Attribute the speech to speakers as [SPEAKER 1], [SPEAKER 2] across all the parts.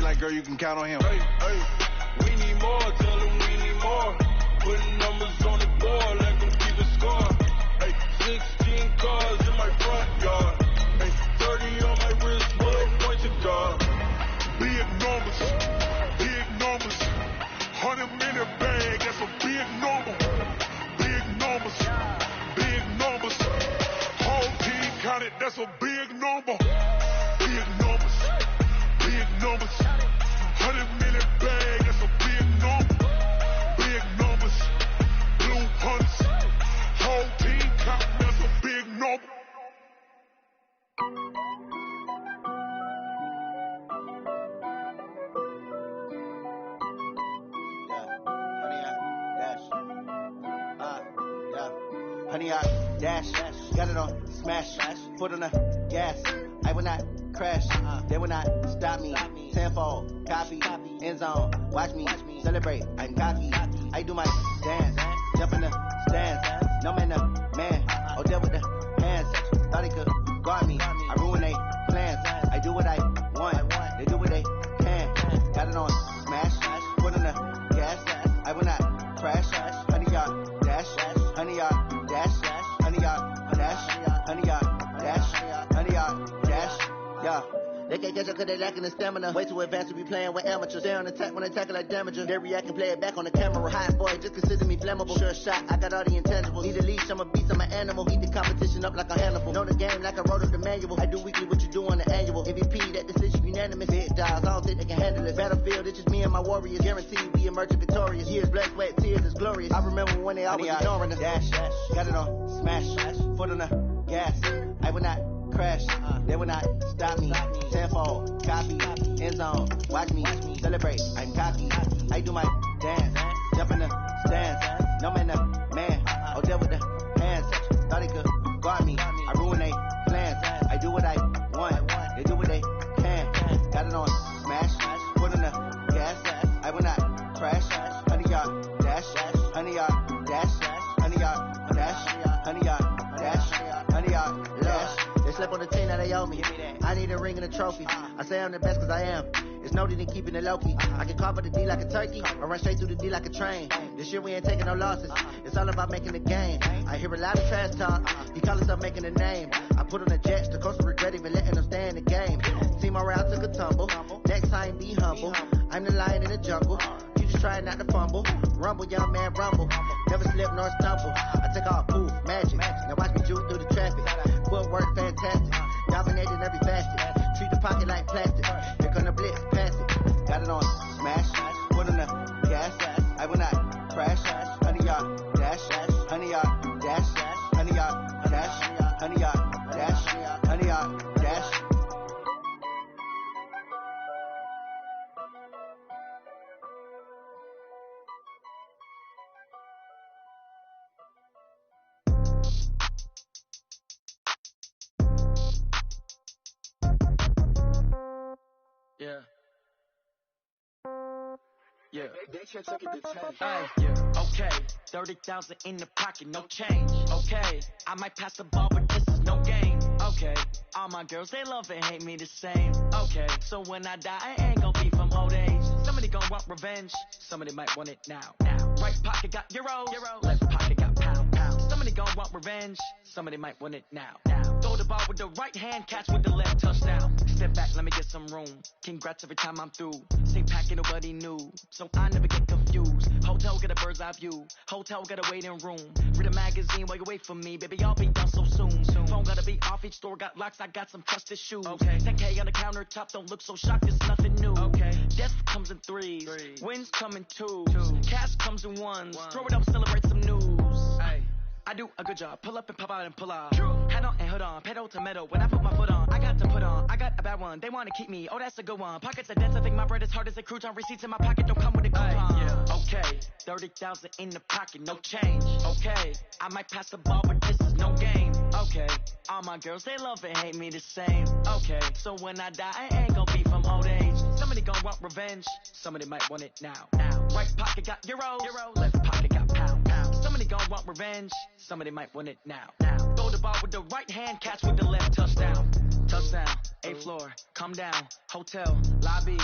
[SPEAKER 1] like, girl, you can count on him.
[SPEAKER 2] Hey, we need more, tell them we need more. Putting numbers on the board, let them keep the score. Hey, 16 cars in my front yard. Hey, 30 on my wrist, bullet point to God.
[SPEAKER 3] Big numbers, 100 million bag, that's a big number. Big numbers, whole team counted, that's a big number. Big numbers, 100 million bag, that's a big number. Big numbers, blue hunts, whole team counting, that's a big number.
[SPEAKER 4] Honey, I dash, got it on smash, foot on the gas. I will not crash, they will not stop me. Tenfold, copy, end zone, watch me celebrate. I'm cocky, I do my dance, jump in the stands. No man, oh there with the hands. Thought he could guard me, I ruin they plans. I do what I want, they do what they can. Got it on smash, foot on the gas. I will not crash, honey, y'all dash, honey, y'all dash, honey, y'all dash, honey, y'all dash, honey, y'all dash, yeah. They can't catch up cause they lacking the stamina. Way too advanced to be playing with amateurs. Stay on attack when attacking like damager. They react and play it back on the camera. Hot boy, just consider me flammable. Sure shot, I got all the intangibles. Need a leash, I'm a beast, I'm an animal. Eat the competition up like a Hannibal. Know the game like I wrote up the manual. I do weekly what you do on the annual. MVP, that decision unanimous. Big dials, I don't think they can handle it. Battlefield, it's just me and my warriors. Guaranteed we emerging victorious. Years, blood, sweat, tears, is glorious. I remember when they always ignoring us. Dash, got it on smash, foot on the gas. I will not crash, they will not stop me. Tenfold, copy, end zone, watch me celebrate. I'm cocky, I do my dance, jump in the stands. No man, oh there with the hands. Thought he could guard me, I ruin they plans. I do what I want, they do what they can. Got it on smash, foot on the gas. I will not crash, honey, y'all dash, honey, y'all dash, honey, y'all dash, honey, y'all dash, honey, y'all dash. They slept on the team that they owe me. I need a ring and a trophy. I say I'm the best cause I am. It's no need in keeping it low key. I can carve up the D like a turkey or run straight through the D like a train. This year we ain't taking no losses. It's all about making the game. I hear a lot of trash talk. He call himself making a name. I put on the jets. The coach will regret even letting them stay in the game. Team morale took a tumble. Next time be humble. I'm the lion in the jungle. You just try not to fumble. Rumble, young man, rumble. Never slip nor stumble. I take all poof, magic. Now watch me juke through the traffic. Footwork fantastic. Dominating every facet. Treat the pocket like plastic. Here come the blitz, pass it. Got it on smash. Foot on the gas. I will not crash. Honey, y'all dash. Honey, y'all dash. Honey, y'all dash. Honey, y'all dash. Honey, y'all dash.
[SPEAKER 5] Yeah. They should take it to 10. Yeah. Okay. 30,000 in the pocket, no change. Okay. I might pass the ball, but this is no game. Okay. All my girls, they love and hate me the same. Okay. So when I die, I ain't gonna be from old age. Somebody gonna want revenge. Somebody might want it now. Right pocket got euros. Left pocket got pound. Somebody gonna want revenge. Somebody might want it now. Throw the ball with the right hand, catch with the left, touchdown. Step back, let me get some room. Congrats every time I'm through. Same packet, nobody knew. So I never get confused. Hotel got a bird's eye view. Hotel got a waiting room. Read a magazine while you wait for me. Baby, I'll be done so soon. Phone gotta be off, each store got locks. I got some trusted shoes. Okay. 10K on the countertop, don't look so shocked, it's nothing new. Okay. Death comes in threes. Wins come in twos. Cash comes in ones. Throw it up, celebrate some news. Ay. I do a good job. Pull up and pop out and pull out. Head on and hood on. Pedal to metal. When I put my foot on, I got to put on. I got a bad one. They want to keep me. Oh, that's a good one. Pockets are dense. I think my bread is hard as a crouton. Receipts in my pocket don't come with a coupon. Yeah. Okay. 30,000 in the pocket. No change. Okay. I might pass the ball, but this is no game. Okay. All my girls, they love and hate me the same. Okay. So when I die, I ain't gonna be from old age. Somebody gonna want revenge. Somebody might want it now. Right pocket got euros. Left pocket got pound. Somebody gonna want revenge. Somebody might want it now. Throw the ball with the right hand, catch with the left, touchdown. Touchdown, 8th floor, come down, hotel, lobby.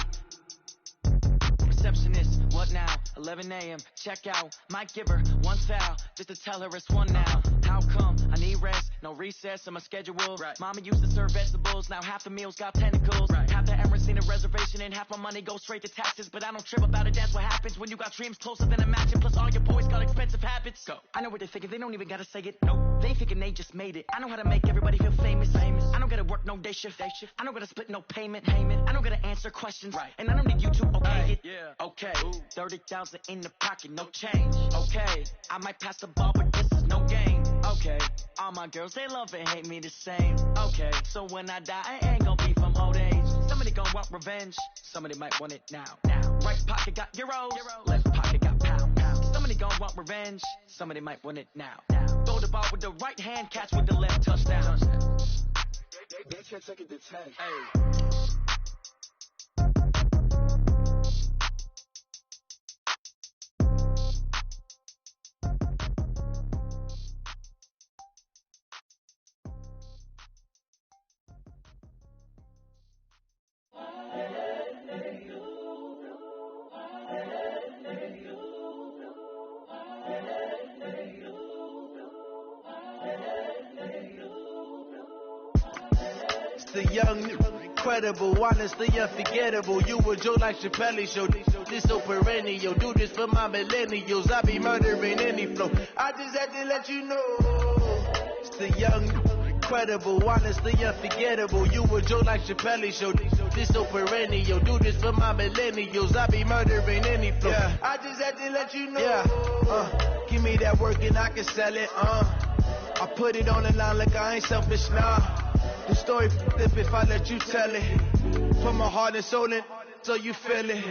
[SPEAKER 5] watching this. What now? 11 a.m. Check out. Might give her one foul just to tell her it's one now. How come? I need rest. No recess in my schedule. Right. Mama used to serve vegetables. Now half the meals got tentacles. Right. Half the Emirates seen a reservation and half my money goes straight to taxes. But I don't trip about it. That's what happens when you got dreams closer than a matching. Plus all your boys got expensive habits. Go. I know what they're thinking. They don't even gotta say it. Nope. They thinking they just made it. I know how to make everybody feel famous. I don't gotta work no day shift. I don't gotta split no payment. I don't gotta answer questions. Right. And I don't need you to okay it. Yeah. Okay. 30,000 in the pocket, no change. Okay. I might pass the ball, but this is no game. Okay. All my girls, they love and hate me the same. Okay. So when I die, I ain't gonna be from old age. Somebody gonna want revenge. Somebody might want it now. Right pocket got euros. Left pocket got pounds. Somebody gonna want revenge. Somebody might want it now. Throw the ball with the right hand, catch with the left, touchdown.
[SPEAKER 2] They can't take it to 10. Hey.
[SPEAKER 4] The young, incredible, honestly unforgettable. You a Joe like Chappelle show. This so perennial. Do this for my millennials. I be murdering any flow. I just had to let you know. It's the young, incredible, honestly unforgettable. You a Joe like Chappelle show. This so perennial. Do this for my millennials. I be murdering any flow. Yeah. I just had to let you know. Yeah. Give me that work and I can sell it. I put it on the line like I ain't selfish now. The story flip if I let you tell it. Put my heart and soul in so you feel it.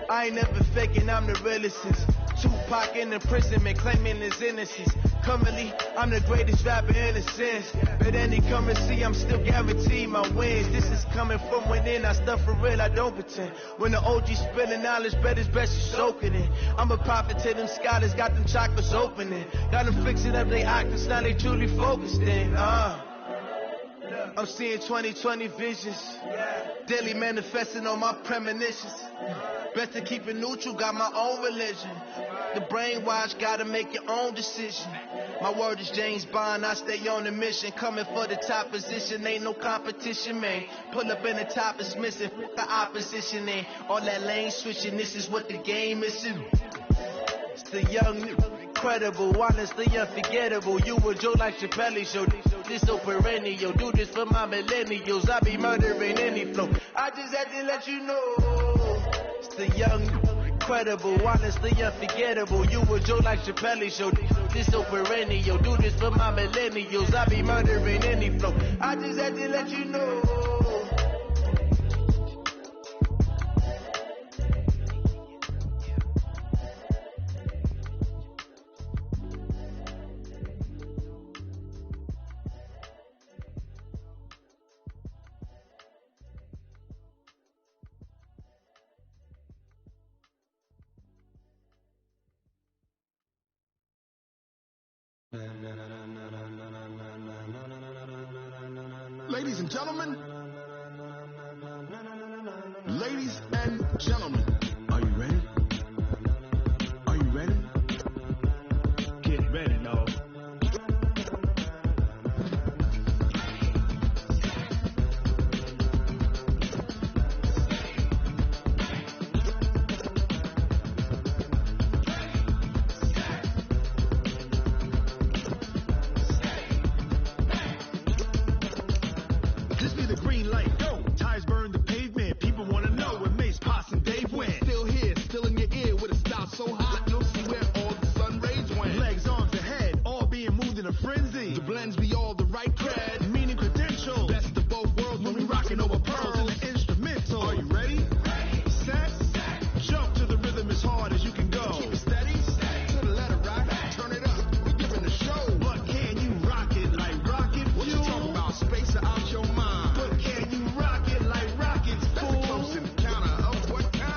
[SPEAKER 4] I ain't never faking, I'm the realest since Tupac in imprisonment claiming his innocence. Currently, I'm the greatest rapper in a sense. But any currency, I'm still guaranteed my wins. This is coming from within, I stuff for real, I don't pretend. When the OG spilling knowledge, bet it's best you soaking it. I'm a prophet to them scholars, got them chakras opening. Got them fixing up they octaves, now they truly focused in. I'm seeing 2020 visions. Daily manifesting on my premonitions. Best to keep it neutral, got my own religion. The brainwash, gotta make your own decision. My word is James Bond, I stay on the mission. Coming for the top position, ain't no competition, man. Pull up in the top is missing, the opposition ain't. All that lane switching, this is what the game is. It's the young, incredible, honestly unforgettable. You a Joe like Chappelle show. This so perennial. Do this for my millennials. I be murdering any flow. I just had to let you know. It's the young, incredible, honestly unforgettable. You a Joe like Chappelle show. This so perennial. Do this for my millennials. I be murdering any flow. I just had to let you know.
[SPEAKER 3] Ladies and gentlemen, are you ready? Are you ready? Get ready, no. This be the green light, go. Tires burn the pavement, people wanna know where Mace, Pops, and Dave went. Still here, still in your ear with a style so hot, you'll see where all the sun rays went. Legs, arms, and head, all being moved in a frenzy. The blends be all the right cred, meaning credential. Best of both worlds when we rockin' over pearls in the instrumental. Are you ready? Set, jump to the rhythm as hard as you can go. Keep it steady, to the letter rock, turn it up, we giving a show. But can you rock it like rocket fuel? What you talking about, space or out your mind? But can you rock it like rockets, fool? That's a close encounter of what kind?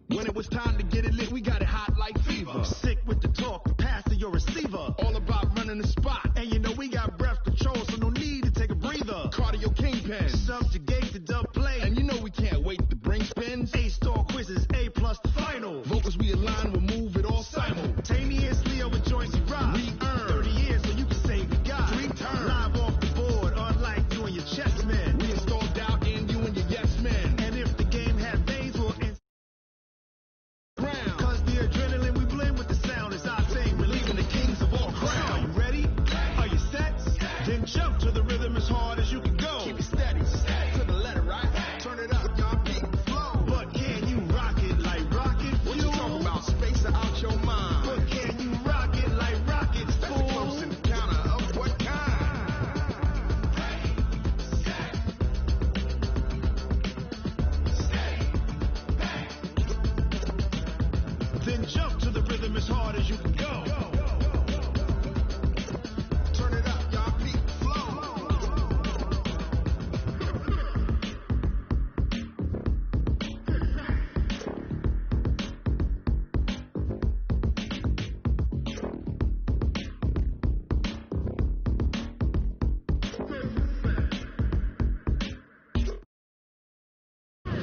[SPEAKER 3] When it was time to get it lit, we got it hot like fever. Sick with the talk, pass to your receiver. All about running the spot, and you know we got breath control, so no need to take a breather. cardio kingpin. Subjugate the dub play. And you know we can't wait to bring spins. A-star quizzes, A+ the final. Vocals we align, we'll move it all simultaneously over joints you rock. We earn 30 years so you can say we got 3 turns. Live off the board, unlike you and your chess men. We install doubt in you and your yes men. And if the game has veins, we'll ground. Cause the adrenaline we blend with the sound is our thing. Relieving the kings of all crowns. Are you ready? Are you set? Then jump to the rhythm as hard as you can go. Keep it steady, to the letter, right? Turn it up, y'all beat the flow. But can you rock it like rocket? What you talking about? Space out your mind. But can you rock it like rockets? That's the close encounter of what kind? Then jump to the rhythm as hard as you can go. Turn it up, y'all beat the flow.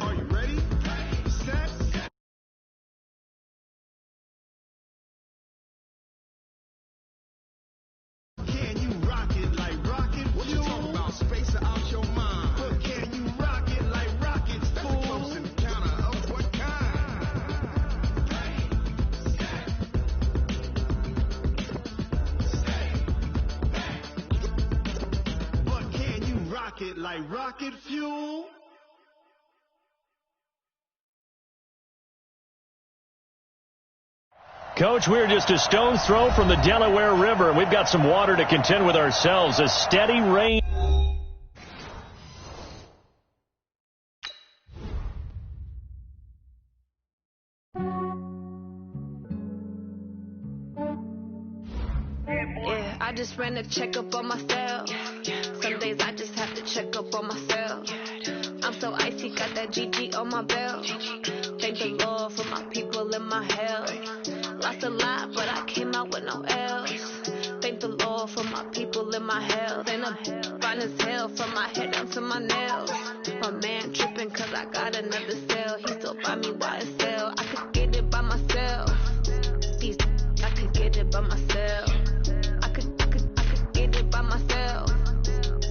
[SPEAKER 3] Are you ready? Set? Can you rock it like rocket? What you talking about? Space out your mind. But can you rock it like rockets? That's the close encounter of what kind? But can you rock it like rocket fuel?
[SPEAKER 1] Coach, we're just a stone's throw from the Delaware River, and we've got some water to contend with ourselves. A steady rain.
[SPEAKER 6] Yeah, I just ran a checkup on myself. Some days I just have to check up on myself. I'm so icy, got that GG on my belt. Thank the Lord for my people in my health. Lost a lot, but I came out with no L's. Thank the Lord for my people in my health. And I'm fine as hell from my head down to my nails. My man tripping cause I got another cell. He still buy me YSL. I could get it by myself. These I could get it by myself. I could get it by myself.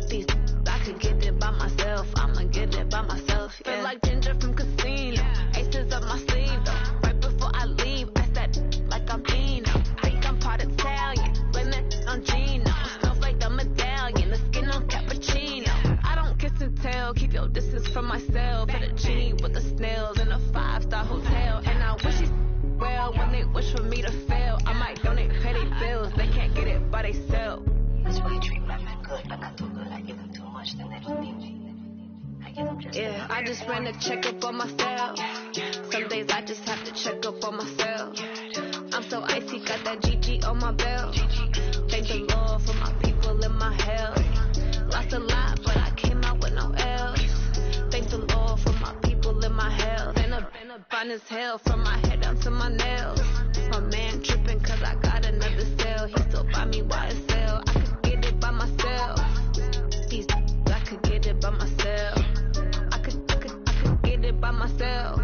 [SPEAKER 6] These I could get it by myself. I'ma get it by myself. Yeah. Feel like Ginger from Casino. Aces up my sleeve though. Right before I leave, I said like I'm Dino. Think I'm part Italian. Blame that on Gino. Smells like the medallion. The skin on cappuccino. I don't kiss and tell. Keep your distance from myself. At a G with the snails in a 5-star hotel. And I wish it's well when they wish for me to fail. I might donate petty bills. They can't get it by themselves.
[SPEAKER 7] That's why I treat my men good, but not too good. I give them too much, then they don't need me. I give them just
[SPEAKER 6] Yeah, I just ran a checkup on myself. Some days I just have to check up on myself. I'm so icy, got that GG on my belt. Thank the Lord for my people in my health. Lost a lot, but I came out with no L's. Thank the Lord for my people in my health. And I'm fine as hell from my head down to my nails. My man tripping cause I got another cell. He still buy me YSL. I could get it by myself. These I could get it by myself. I could get it by myself.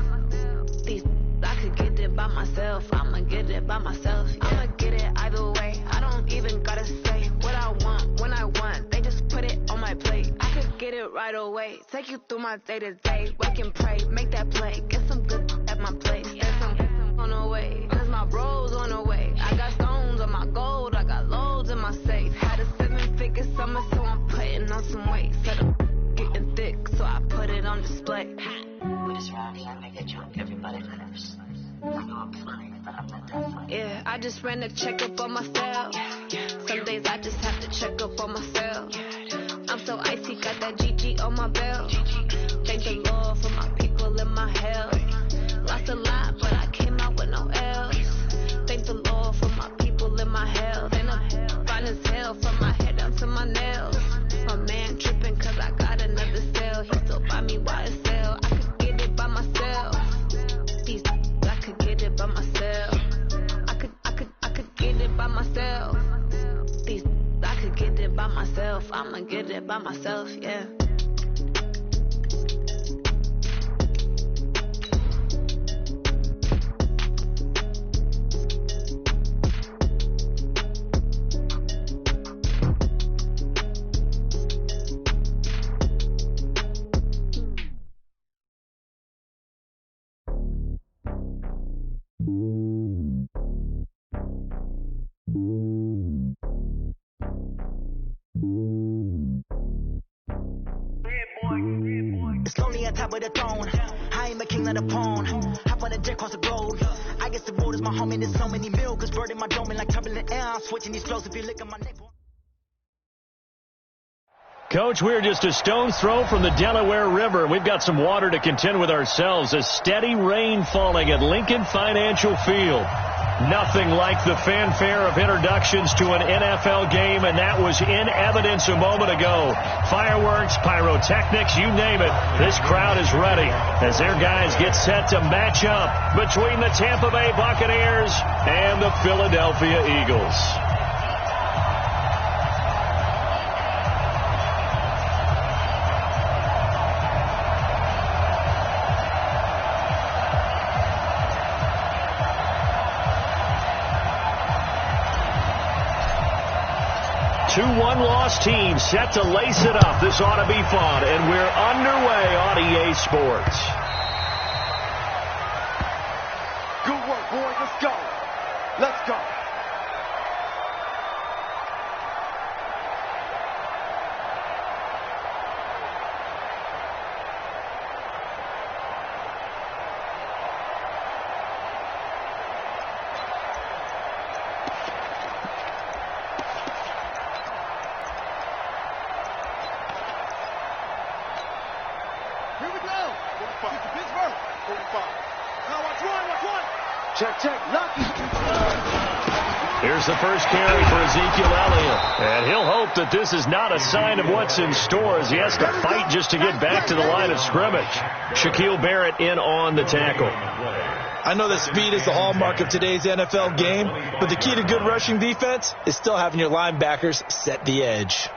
[SPEAKER 6] These I could get it by myself. I'ma get it by myself. Yeah. I'ma get it either way. I don't even gotta say what I want when I want. They just put it on my plate. I could get it right away. Take you through my day to day. Wake and pray, make that play. Get some good at my place. There's some on the way. Cause my bro's on the way. I got stones on my gold. I got loads in my safe. Had a 7-figure summer, so I'm putting on some weight. Said I'm getting thick, so I put it on display.
[SPEAKER 7] With this round here, I make it drunk. Everybody laughs. I know I'm fine, but I'm not that fine.
[SPEAKER 6] Yeah, I just ran a checkup on myself. Some days I just have to check up on myself. I'm so icy, got that GG on my belt. Thank the Lord for my people in my health. Lost a lot, but I came out with no L's. Thank the Lord for my people in my health. And I'm fine as hell from my head down to my nails. My man tripping cause I got another cell. He still buy me YSL. I could get it by myself. These I could get it by myself. I could get it by myself. These I could get it by myself. I'ma get it it by myself, yeah.
[SPEAKER 5] It's lonely on top of the throne. I am a king of the pawn. Hop on a jet across the globe. I guess the road is my home and there's so many milkers burning my dome and like turbulent air. I'm switching these flows if you look at my neck.
[SPEAKER 1] Coach, we're just a stone's throw from the Delaware River. We've got some water to contend with ourselves. A steady rain falling at Lincoln Financial Field. Nothing like the fanfare of introductions to an NFL game, and that was in evidence a moment ago. Fireworks, pyrotechnics, you name it. This crowd is ready as their guys get set to match up between the Tampa Bay Buccaneers and the Philadelphia Eagles. Two one-loss teams set to lace it up. This ought to be fun, and we're underway on EA Sports.
[SPEAKER 2] Good work, boys. Let's go. Let's go.
[SPEAKER 3] Here we go. 45. Get to Pittsburgh. 45. Now watch one.
[SPEAKER 2] Check. Lucky.
[SPEAKER 1] Here's the first carry for Ezekiel Elliott. And he'll hope that this is not a sign of what's in store as he has to fight just to get back to the line of scrimmage. Shaquille Barrett in on the tackle.
[SPEAKER 8] I know that speed is the hallmark of today's NFL game, but the key to good rushing defense is still having your linebackers set the edge.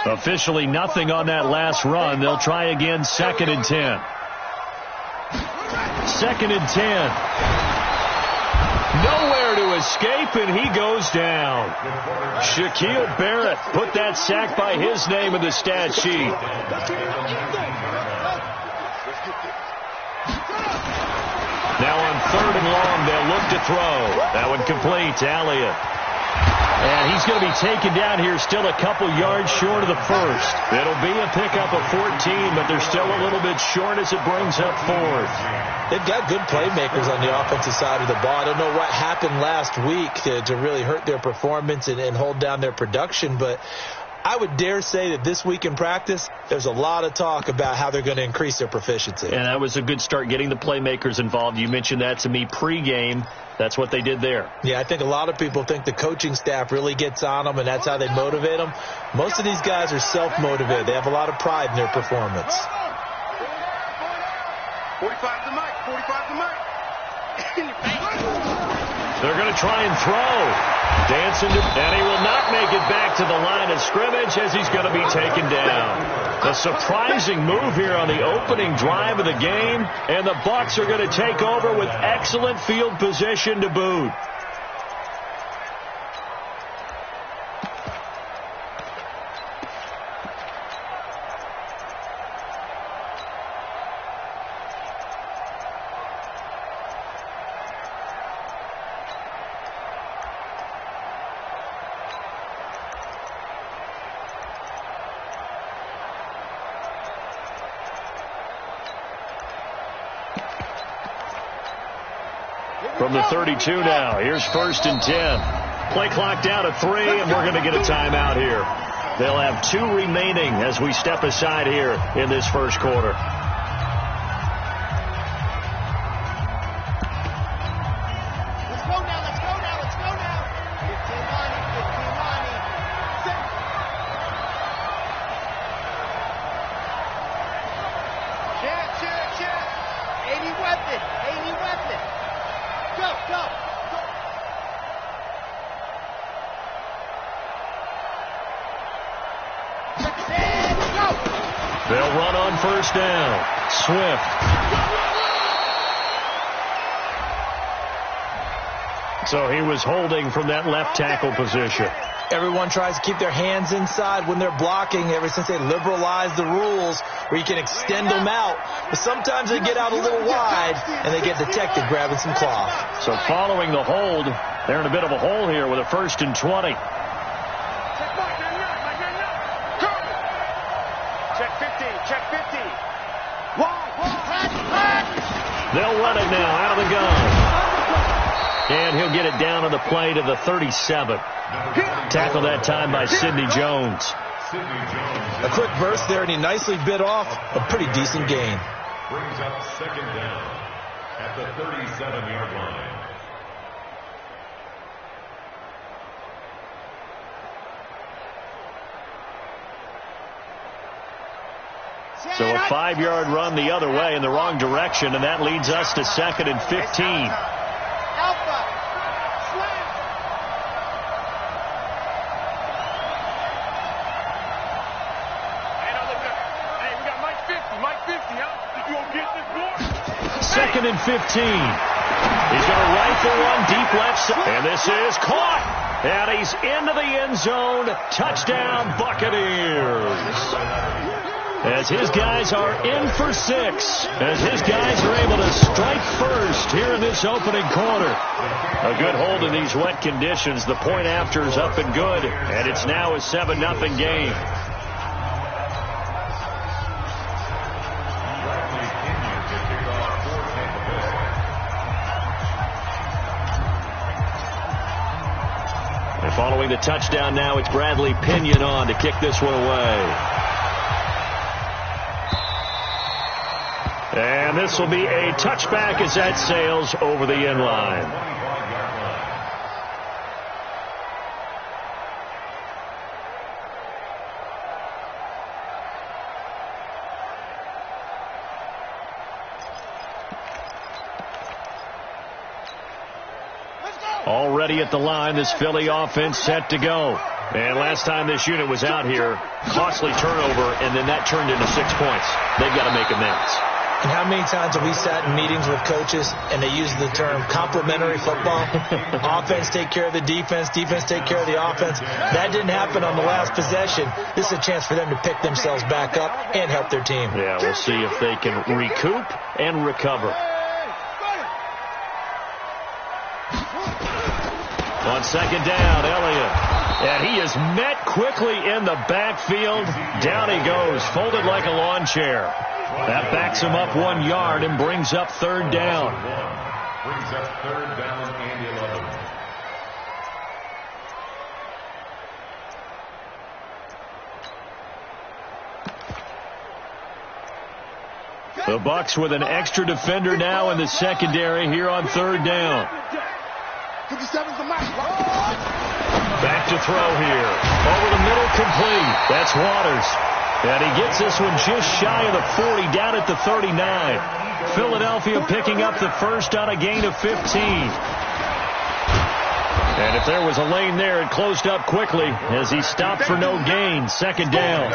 [SPEAKER 1] Officially nothing on that last run. They'll try again, 2nd and 10. 2nd and 10. Nowhere to escape, and he goes down. Shaquille Barrett put that sack by his name in the stat sheet. Now on 3rd and long, they'll look to throw. That one complete to Elliott. And he's going to be taken down here still a couple yards short of the first. It'll be a pickup of 14, but they're still a little bit short as it brings up 4th.
[SPEAKER 8] They've got good playmakers on the offensive side of the ball. I don't know what happened last week to really hurt their performance and hold down their production, but I would dare say that this week in practice, there's a lot of talk about how they're going to increase their proficiency.
[SPEAKER 1] And that was a good start getting the playmakers involved. You mentioned that to me pregame. That's what they did there.
[SPEAKER 8] Yeah, I think a lot of people think the coaching staff really gets on them, and that's how they motivate them. Most of these guys are self-motivated. They have a lot of pride in their performance.
[SPEAKER 2] 45 to Mike. 45 to Mike.
[SPEAKER 1] They're going to try and throw. Dancing, and he will not make it back to the line of scrimmage as he's going to be taken down. A surprising move here on the opening drive of the game, and the Bucs are going to take over with excellent field position to boot. From the 32 now, here's 1st and 10. Play clock down to 3, and we're going to get a timeout here. They'll have 2 remaining as we step aside here in this first quarter. They'll run on first down. Swift. So he was holding from that left tackle position.
[SPEAKER 8] Everyone tries to keep their hands inside when they're blocking ever since they liberalized the rules where you can extend them out. But sometimes they get out a little wide and they get detected grabbing some cloth.
[SPEAKER 1] So following the hold, they're in a bit of a hole here with a 1st and 20. They'll run it now out of the gun. And he'll get it down on the play to the 37. Tackled that time by Sidney Jones.
[SPEAKER 8] A quick burst there, and he nicely bit off a pretty decent gain.
[SPEAKER 9] Brings up 2nd down at the 37-yard line.
[SPEAKER 1] So a 5-yard run the other way in the wrong direction, and that leads us to 2nd and 15. Second and 15. He's going to rifle one deep left side. And this is caught. And he's into the end zone. Touchdown, Buccaneers. As his guys are in for 6. As his guys are able to strike first here in this opening quarter. A good hold in these wet conditions. The point after is up and good. And it's now a 7-0 game. And following the touchdown now, it's Bradley Pinion on to kick this one away. And this will be a touchback as that sails over the end line. Already at the line, this Philly offense set to go. And last time this unit was out here, costly turnover, and then that turned into 6 points. They've got to make amends.
[SPEAKER 8] And how many times have we sat in meetings with coaches and they use the term complementary football? Offense take care of the defense, defense take care of the offense. That didn't happen on the last possession. This is a chance for them to pick themselves back up and help their team.
[SPEAKER 1] Yeah, we'll see if they can recoup and recover. On second down, Elliott. And he is met quickly in the backfield. Down he goes, folded like a lawn chair. That backs him up 1 yard and brings up 3rd down.
[SPEAKER 9] Brings up 3rd down and 11.
[SPEAKER 1] The Bucs with an extra defender now in the secondary here on 3rd down. Back to throw here. Over the middle, complete. That's Waters. And he gets this one just shy of the 40, down at the 39. Philadelphia picking up the first on a gain of 15. And if there was a lane there, it closed up quickly as he stopped for no gain. 2nd down.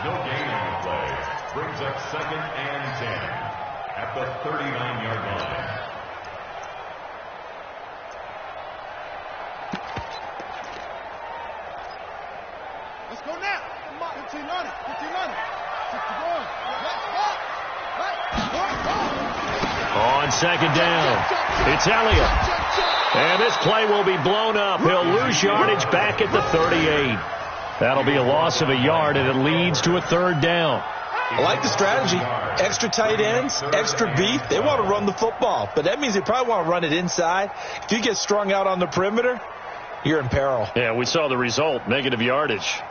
[SPEAKER 9] No gain on the play. Brings up 2nd and 10 at the 39-yard line.
[SPEAKER 3] Let's go now. 15 on it. 15 on it.
[SPEAKER 1] On second down, it's Elliott. And this play will be blown up. He'll lose yardage back at the 38. That'll be a loss of a yard, and it leads to a 3rd down.
[SPEAKER 8] I like the strategy. Extra tight ends, extra beef. They want to run the football, but that means they probably want to run it inside. If you get strung out on the perimeter, you're in peril.
[SPEAKER 1] Yeah, we saw the result, negative yardage.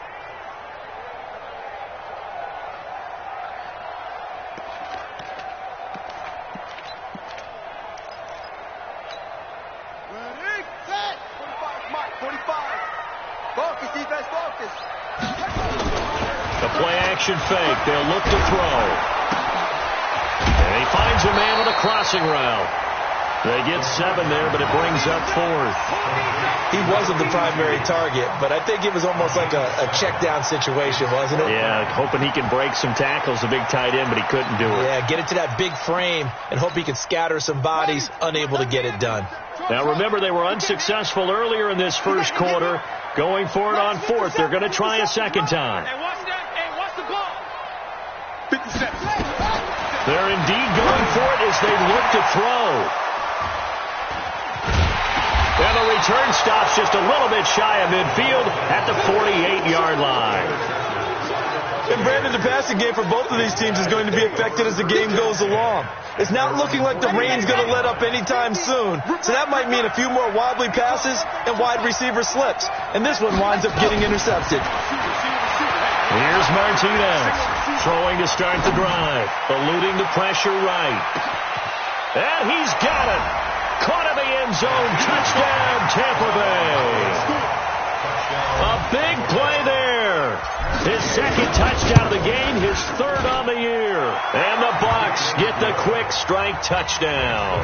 [SPEAKER 3] Ready, set. 45, Mike, 45. Focus, defense, focus.
[SPEAKER 1] The play-action fake. They'll look to throw. And he finds a man on a crossing route. They get 7 there, but it brings up 4th.
[SPEAKER 8] He wasn't the primary target, but I think it was almost like a check-down situation, wasn't it?
[SPEAKER 1] Yeah, hoping he can break some tackles, a big tight end, but he couldn't do it.
[SPEAKER 8] Yeah, get it to that big frame and hope he can scatter some bodies, unable to get it done.
[SPEAKER 1] Now, remember, they were unsuccessful earlier in this first quarter. Going for it on 4th. They're going to try a second time.
[SPEAKER 3] Hey, watch that. Hey, watch the ball. 57.
[SPEAKER 1] They're indeed going for it as they look to throw. And the return stops just a little bit shy of midfield at the 48-yard line.
[SPEAKER 8] And Brandon, the passing game for both of these teams is going to be affected as the game goes along. It's not looking like the rain's going to let up anytime soon, so that might mean a few more wobbly passes and wide receiver slips. And this one winds up getting intercepted.
[SPEAKER 1] Here's Martinez, throwing to start the drive, eluding the pressure right. And he's got it. Caught in the end zone. Touchdown, Tampa Bay. A big play there. His second touchdown of the game, his 3rd on the year. And the Bucs get the quick strike touchdown.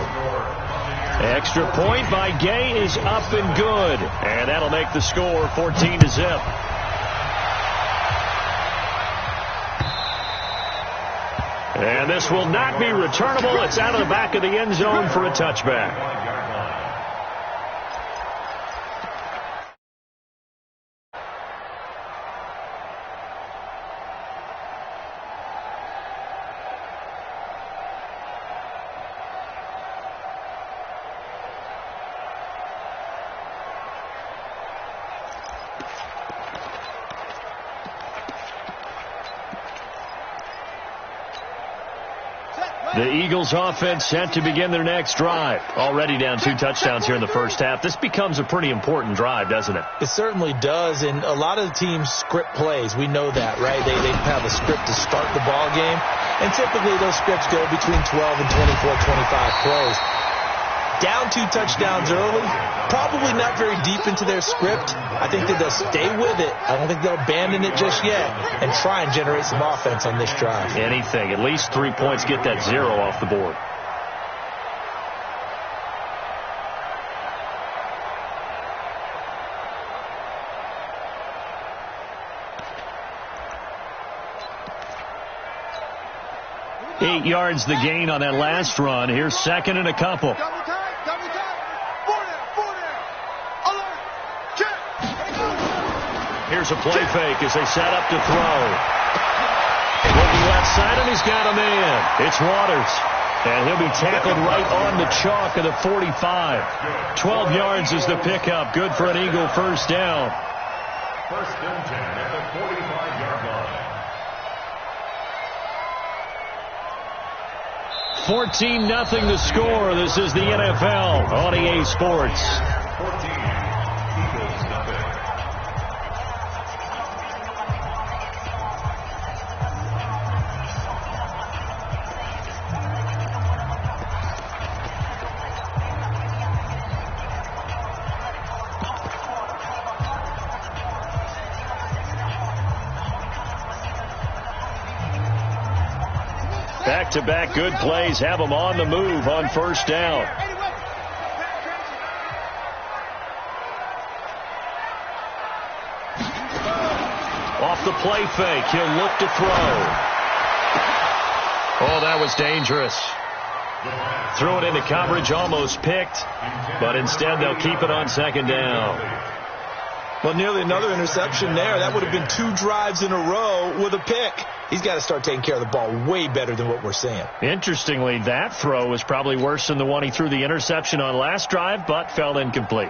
[SPEAKER 1] Extra point by Gay is up and good. And that'll make the score 14-0. And this will not be returnable. It's out of the back of the end zone for a touchback. The Eagles offense set to begin their next drive. Already down 2 touchdowns here in the first half. This becomes a pretty important drive, doesn't it?
[SPEAKER 8] It certainly does, and a lot of the teams script plays. We know that, right? They have a script to start the ball game, and typically those scripts go between 12 and 24, 25 plays. Down 2 touchdowns early, probably not very deep into their script. I think that they'll stay with it. I don't think they'll abandon it just yet and try and generate some offense on this drive.
[SPEAKER 1] Anything. At least 3 points, get that 0 off the board. Eight yards the gain on that last run. Here's 2nd and a couple.
[SPEAKER 3] Double time. 4 down. Alert. Check.
[SPEAKER 1] Here's a play fake as they set up to throw. Looking left side, and he's got a man. It's Waters. And he'll be tackled right on the chalk of the 45. 12 yards is the pickup. Good for an Eagle first down.
[SPEAKER 9] 1st and 10 at the 45-yard line.
[SPEAKER 1] 14-0 the score. This is the NFL on EA Sports.
[SPEAKER 9] 14, Eagles nothing.
[SPEAKER 1] Back-to-back good plays have them on the move on first down. Off the play fake, he'll look to throw. Oh, that was dangerous. Threw it into coverage, almost picked, but instead they'll keep it on 2nd down.
[SPEAKER 8] Well, nearly another interception there. That would have been 2 drives in a row with a pick. He's got to start taking care of the ball way better than what we're seeing.
[SPEAKER 1] Interestingly, that throw was probably worse than the one he threw the interception on last drive, but fell incomplete.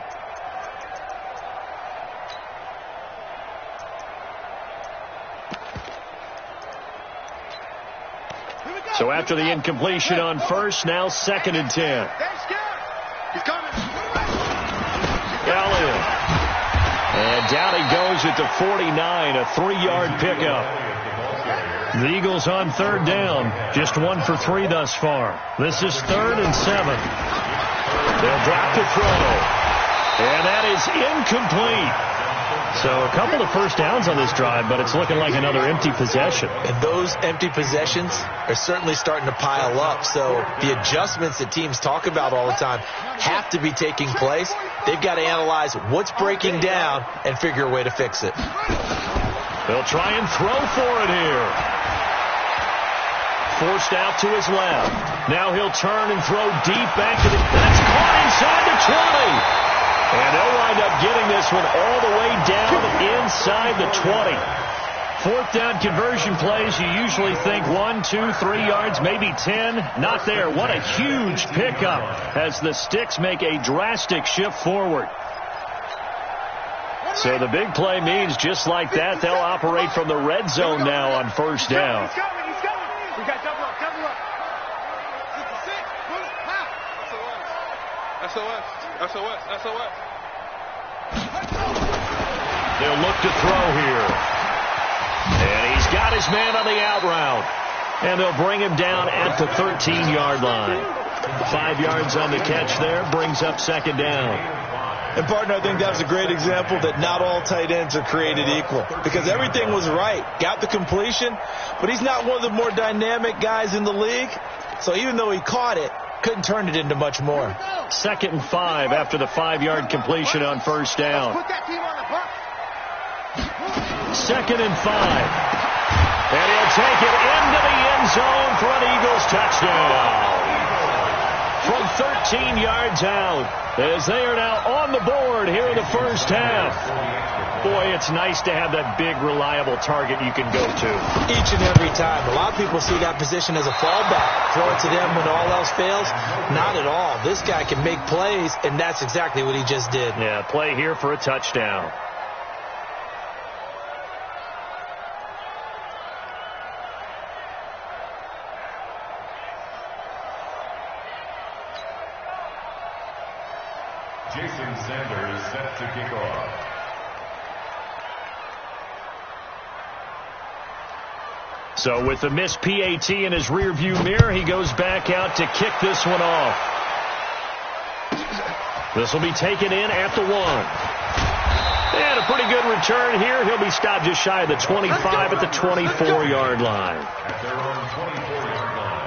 [SPEAKER 1] So after the incompletion on first, now 2nd and 10. Elliott. And down he goes at the 49, a 3-yard pickup. The Eagles on 3rd down, just 1 for 3 thus far. This is 3rd and 7. They'll drop to throw. And that is incomplete. So a couple of first downs on this drive, but it's looking like another empty possession.
[SPEAKER 8] And those empty possessions are certainly starting to pile up. So the adjustments that teams talk about all the time have to be taking place. They've got to analyze what's breaking down and figure a way to fix it.
[SPEAKER 1] They'll try and throw for it here. Forced out to his left. Now he'll turn and throw deep back to the... That's caught inside the 20. And they'll wind up getting this one all the way down inside the 20. 4th down conversion plays, you usually think 1, 2, 3 yards, maybe 10. Not there. What a huge pickup as the Sticks make a drastic shift forward. So the big play means just like that, they'll operate from the red zone now on 1st down.
[SPEAKER 2] He's coming. We got double up. SOS.
[SPEAKER 1] They'll look to throw here. And he's got his man on the out route. And they'll bring him down at the 13-yard line. 5 yards on the catch there, brings up 2nd down.
[SPEAKER 8] And, partner, I think that was a great example that not all tight ends are created equal. Because everything was right. Got the completion, but he's not one of the more dynamic guys in the league. So even though he caught it, couldn't turn it into much more.
[SPEAKER 1] 2nd and 5 after the 5-yard completion on 1st down. 2nd and 5. And he'll take it into the end zone for an Eagles touchdown. From 13 yards out, as they are now on the board here in the 1st half. Boy, it's nice to have that big, reliable target you can go to.
[SPEAKER 8] Each and every time. A lot of people see that position as a fallback. Throw it to them when all else fails. Not at all. This guy can make plays, and that's exactly what he just did.
[SPEAKER 1] Yeah, play here for a touchdown.
[SPEAKER 9] Jason Sanders set to kick off.
[SPEAKER 1] So with the missed PAT in his rearview mirror, he goes back out to kick this one off. This will be taken in at the 1. And a pretty good return here. He'll be stopped just shy of the 25 at the 24-yard line.
[SPEAKER 9] At their own 24-yard line.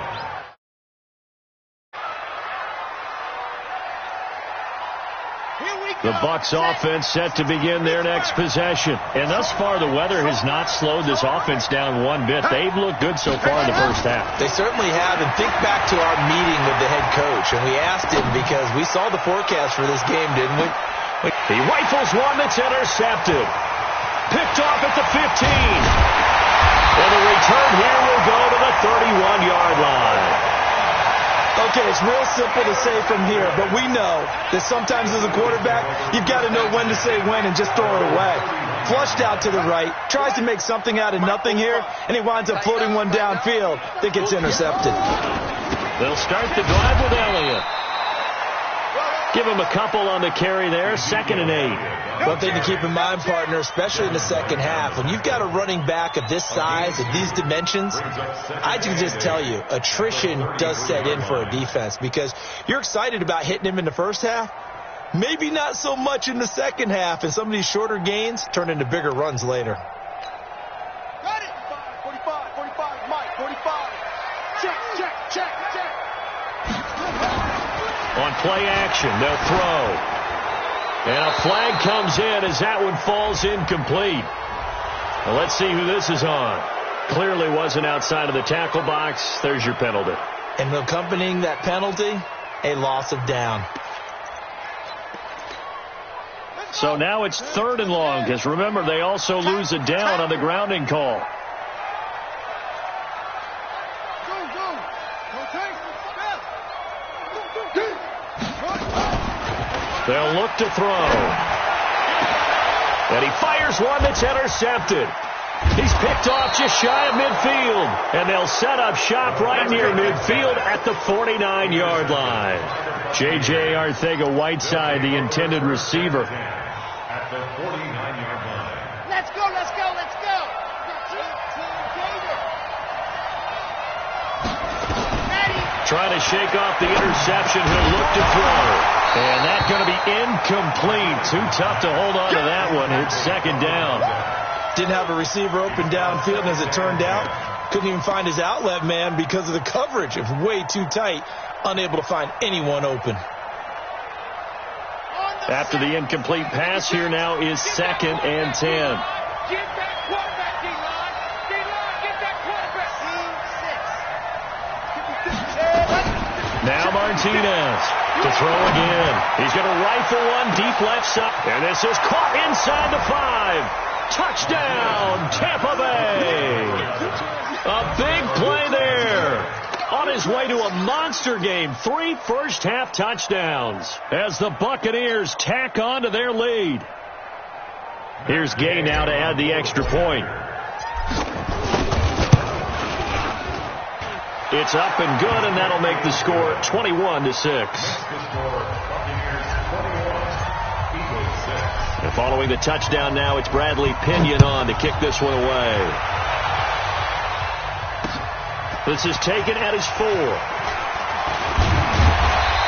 [SPEAKER 1] The Bucs offense set to begin their next possession. And thus far, the weather has not slowed this offense down one bit. They've looked good so far in the 1st half.
[SPEAKER 8] They certainly have. And think back to our meeting with the head coach. And we asked him because we saw the forecast for this game, didn't we?
[SPEAKER 1] He rifles one that's intercepted. Picked off at the 15. And the return here will go to the 31-yard line.
[SPEAKER 8] Okay, it's real simple to say from here, but we know that sometimes as a quarterback, you've got to know when to say when and just throw it away. Flushed out to the right, tries to make something out of nothing here, and he winds up floating one downfield that gets intercepted.
[SPEAKER 1] They'll start the drive with Elliott. Give him a couple on the carry there, 2nd and 8.
[SPEAKER 8] One thing to keep in mind, partner, especially in the 2nd half, when you've got a running back of this size, of these dimensions, I can just tell you, attrition does set in for a defense because you're excited about hitting him in the 1st half, maybe not so much in the 2nd half, and some of these shorter gains turn into bigger runs later.
[SPEAKER 2] Got it. 45, Mike, 45. Check.
[SPEAKER 1] On play action, they'll throw. And a flag comes in as that one falls incomplete. Well, let's see who this is on. Clearly wasn't outside of the tackle box. There's your penalty.
[SPEAKER 8] And accompanying that penalty, a loss of down.
[SPEAKER 1] So now it's 3rd and long, because remember, they also lose a down on the grounding call. They'll look to throw. And he fires one that's intercepted. He's picked off just shy of midfield. And they'll set up shop right near midfield at the 49-yard line. J.J. Arcega-Whiteside, the intended receiver.
[SPEAKER 9] At the 49-yard line.
[SPEAKER 10] Let's go, let's go, let's go.
[SPEAKER 1] Trying to shake off the interception. He'll look to throw. And that's going to be incomplete. Too tough to hold on to that one. It's second down.
[SPEAKER 8] Didn't have a receiver open downfield, and as it turned out, couldn't even find his outlet man because of the coverage. It was way too tight, unable to find anyone open.
[SPEAKER 1] After the incomplete pass, here now is 2nd and 10.
[SPEAKER 10] Get that quarterback, D-line. D-line, get that quarterback.
[SPEAKER 1] Now Martinez to throw again. He's going to rifle one deep left side. And this is caught inside the 5. Touchdown, Tampa Bay. A big play there. On his way to a monster game. 3 first-half touchdowns as the Buccaneers tack on to their lead. Here's Gay now to add the extra point. It's up and good, and that'll make the score 21-6. And following the touchdown now, it's Bradley Pinion on to kick this one away. This is taken at his 4.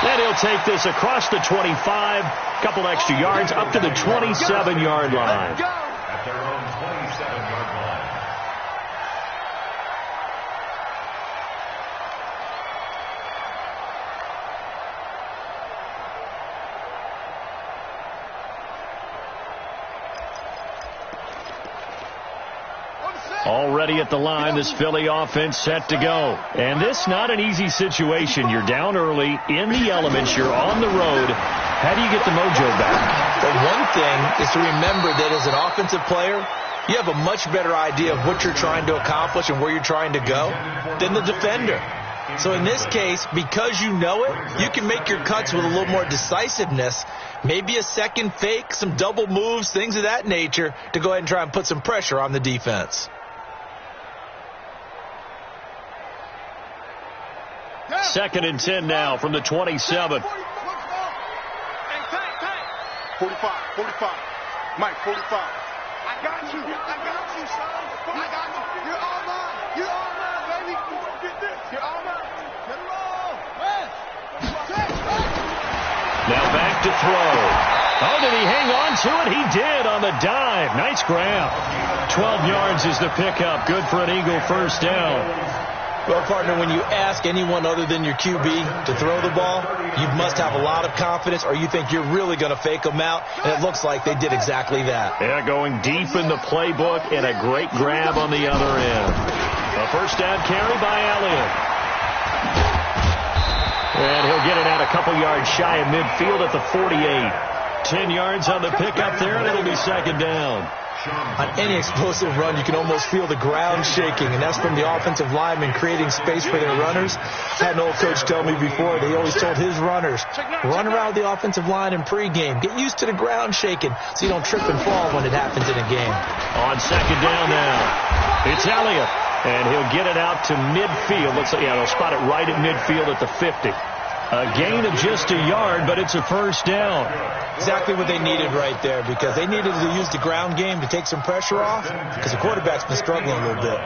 [SPEAKER 1] And he'll take this across the 25. Couple extra yards up to the 27-yard line.
[SPEAKER 9] At their own 27-yard line.
[SPEAKER 1] Already at the line, this Philly offense set to go. And this not an easy situation. You're down early, in the elements, you're on the road. How do you get the mojo back?
[SPEAKER 8] Well, one thing is to remember that as an offensive player, you have a much better idea of what you're trying to accomplish and where you're trying to go than the defender. So in this case, because you know it, you can make your cuts with a little more decisiveness. Maybe a second fake, some double moves, things of that nature to go ahead and try and put some pressure on the defense.
[SPEAKER 1] 2nd and 10 now from the 27.
[SPEAKER 10] 45,
[SPEAKER 3] 45. Mike, 45.
[SPEAKER 10] I got you, son. I got you. You're all mine. You're all mine, baby. Get this. You're all mine. Get it all.
[SPEAKER 1] Now back to throw. Oh, did he hang on to it? He did on the dive. Nice grab. 12 yards is the pickup. Good for an Eagle first down.
[SPEAKER 8] Well, partner, when you ask anyone other than your QB to throw the ball, you must have a lot of confidence, or you think you're really going to fake them out, and it looks like they did exactly that.
[SPEAKER 1] Yeah, going deep in the playbook and a great grab on the other end. A first down carry by Elliott. And he'll get it out a couple yards shy of midfield at the 48. 10 yards on the pickup there, and it'll be second down.
[SPEAKER 8] On any explosive run, you can almost feel the ground shaking, and that's from the offensive linemen creating space for their runners. I had an old coach tell me before, they always told his runners, run around the offensive line in pregame. Get used to the ground shaking so you don't trip and fall when it happens in a game.
[SPEAKER 1] On second down now, it's Elliott, and he'll get it out to midfield. Looks like, they'll spot it right at midfield at the 50. A gain of just a yard, but it's a first down.
[SPEAKER 8] Exactly what they needed right there, because they needed to use the ground game to take some pressure off, because the quarterback's been struggling a little bit.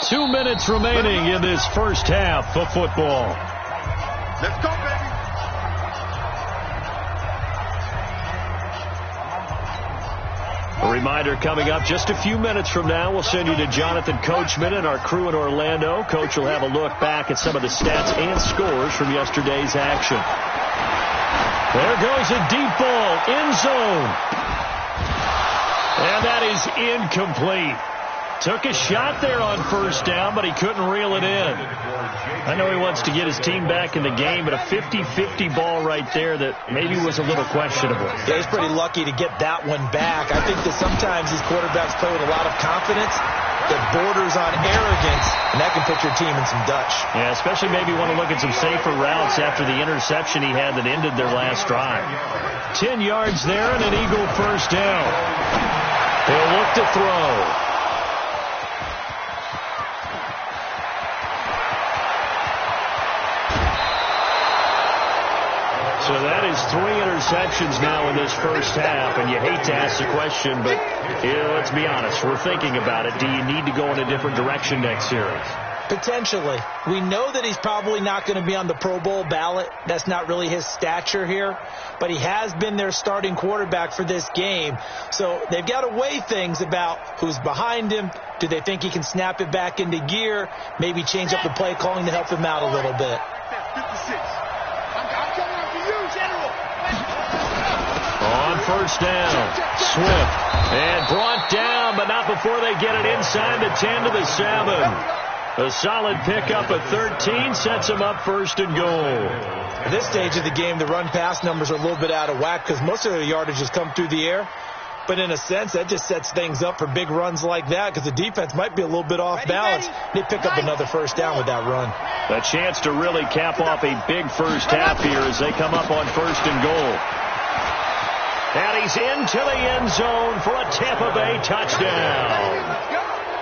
[SPEAKER 1] 2 minutes remaining in this first half of football.
[SPEAKER 3] Let's go, baby.
[SPEAKER 1] A reminder coming up just a few minutes from now, we'll send you to Jonathan Coachman and our crew in Orlando. Coach will have a look back at some of the stats and scores from yesterday's action. There goes a deep ball, end zone. And that is incomplete. Took a shot there on first down, but he couldn't reel it in. I know he wants to get his team back in the game, but a 50-50 ball right there that maybe was a little questionable.
[SPEAKER 8] Yeah, he's pretty lucky to get that one back. I think that sometimes these quarterbacks play with a lot of confidence that borders on arrogance, and that can put your team in some Dutch.
[SPEAKER 1] Yeah, especially maybe want to look at some safer routes after the interception he had that ended their last drive. 10 yards there and an Eagle first down. He'll look to throw. So that is 3 interceptions now in this first half, and you hate to ask the question, but let's be honest, we're thinking about it. Do you need to go in a different direction next series?
[SPEAKER 8] Potentially. We know that he's probably not going to be on the Pro Bowl ballot. That's not really his stature here, but he has been their starting quarterback for this game. So they've got to weigh things about who's behind him. Do they think he can snap it back into gear? Maybe change up the play calling to help him out a little bit.
[SPEAKER 10] 56.
[SPEAKER 1] On first down, Swift, and brought down, but not before they get it inside the 10 to the 7. A solid pickup of 13 sets him up first and goal.
[SPEAKER 8] At this stage of the game, the run-pass numbers are a little bit out of whack because most of their yardage has come through the air. But in a sense, that just sets things up for big runs like that because the defense might be a little bit off balance. They pick up another first down with that run.
[SPEAKER 1] A chance to really cap off a big first half here as they come up on first and goal. And he's into the end zone for a Tampa Bay touchdown.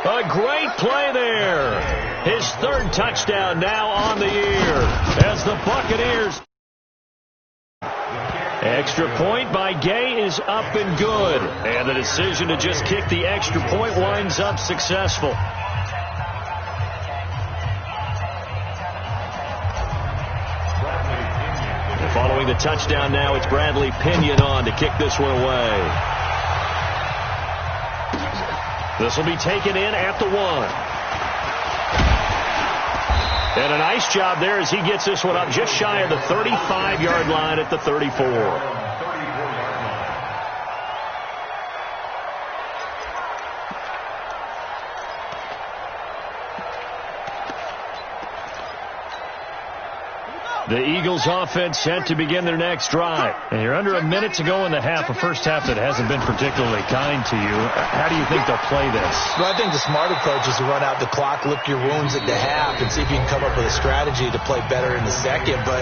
[SPEAKER 1] A great play there. His third touchdown now on the year as the Buccaneers. Extra point by Gay is up and good. And the decision to just kick the extra point winds up successful. Following the touchdown now, it's Bradley Pinion on to kick this one away. This will be taken in at the 1. And a nice job there as he gets this one up just shy of the 35-yard line at the 34. The Eagles offense set to begin their next drive. And you're under a minute to go in the half, a first half that hasn't been particularly kind to you. How do you think they'll play this?
[SPEAKER 8] Well, I think the smart approach is to run out the clock, lick your wounds at the half, and see if you can come up with a strategy to play better in the second. But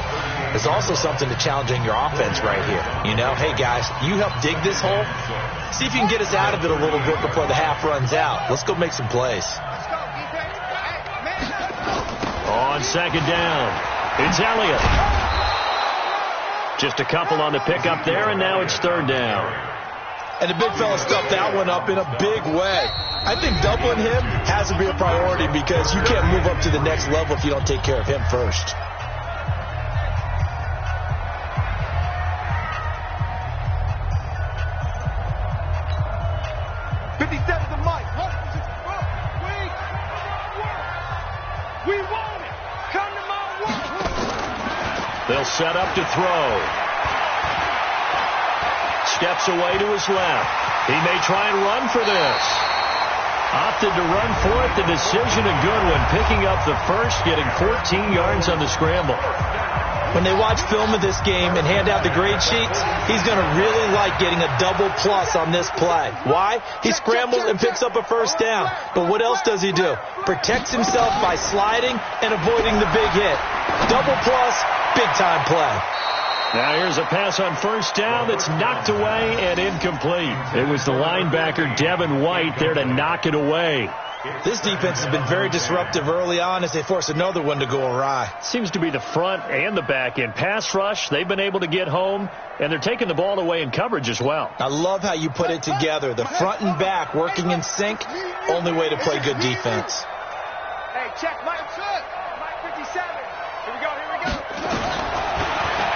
[SPEAKER 8] there's also something to challenging your offense right here. You know, hey, guys, you help dig this hole. See if you can get us out of it a little bit before the half runs out. Let's go make some plays.
[SPEAKER 1] On second down, it's Elliott. Just a couple on the pickup there, and now it's third down.
[SPEAKER 8] And the big fella stuffed that one up in a big way. I think doubling him has to be a priority because you can't move up to the next level if you don't take care of him first.
[SPEAKER 1] They'll set up to throw. Steps away to his left. He may try and run for this. Opted to run for it. The decision a good one. Picking up the first, getting 14 yards on the scramble.
[SPEAKER 8] When they watch film of this game and hand out the grade sheets, he's going to really like getting a double plus on this play. Why? He scrambles and picks up a first down. But what else does he do? Protects himself by sliding and avoiding the big hit. Double plus, big time play.
[SPEAKER 1] Now here's a pass on first down that's knocked away and incomplete. It was the linebacker Devin White there to knock it away.
[SPEAKER 8] This defense has been very disruptive early on as they force another one to go awry.
[SPEAKER 1] Seems to be the front and the back end. Pass rush, they've been able to get home, and they're taking the ball away in coverage as well.
[SPEAKER 8] I love how you put it together. The front and back working in sync, only way to play good defense.
[SPEAKER 10] Hey, check Mike 57. Here we go.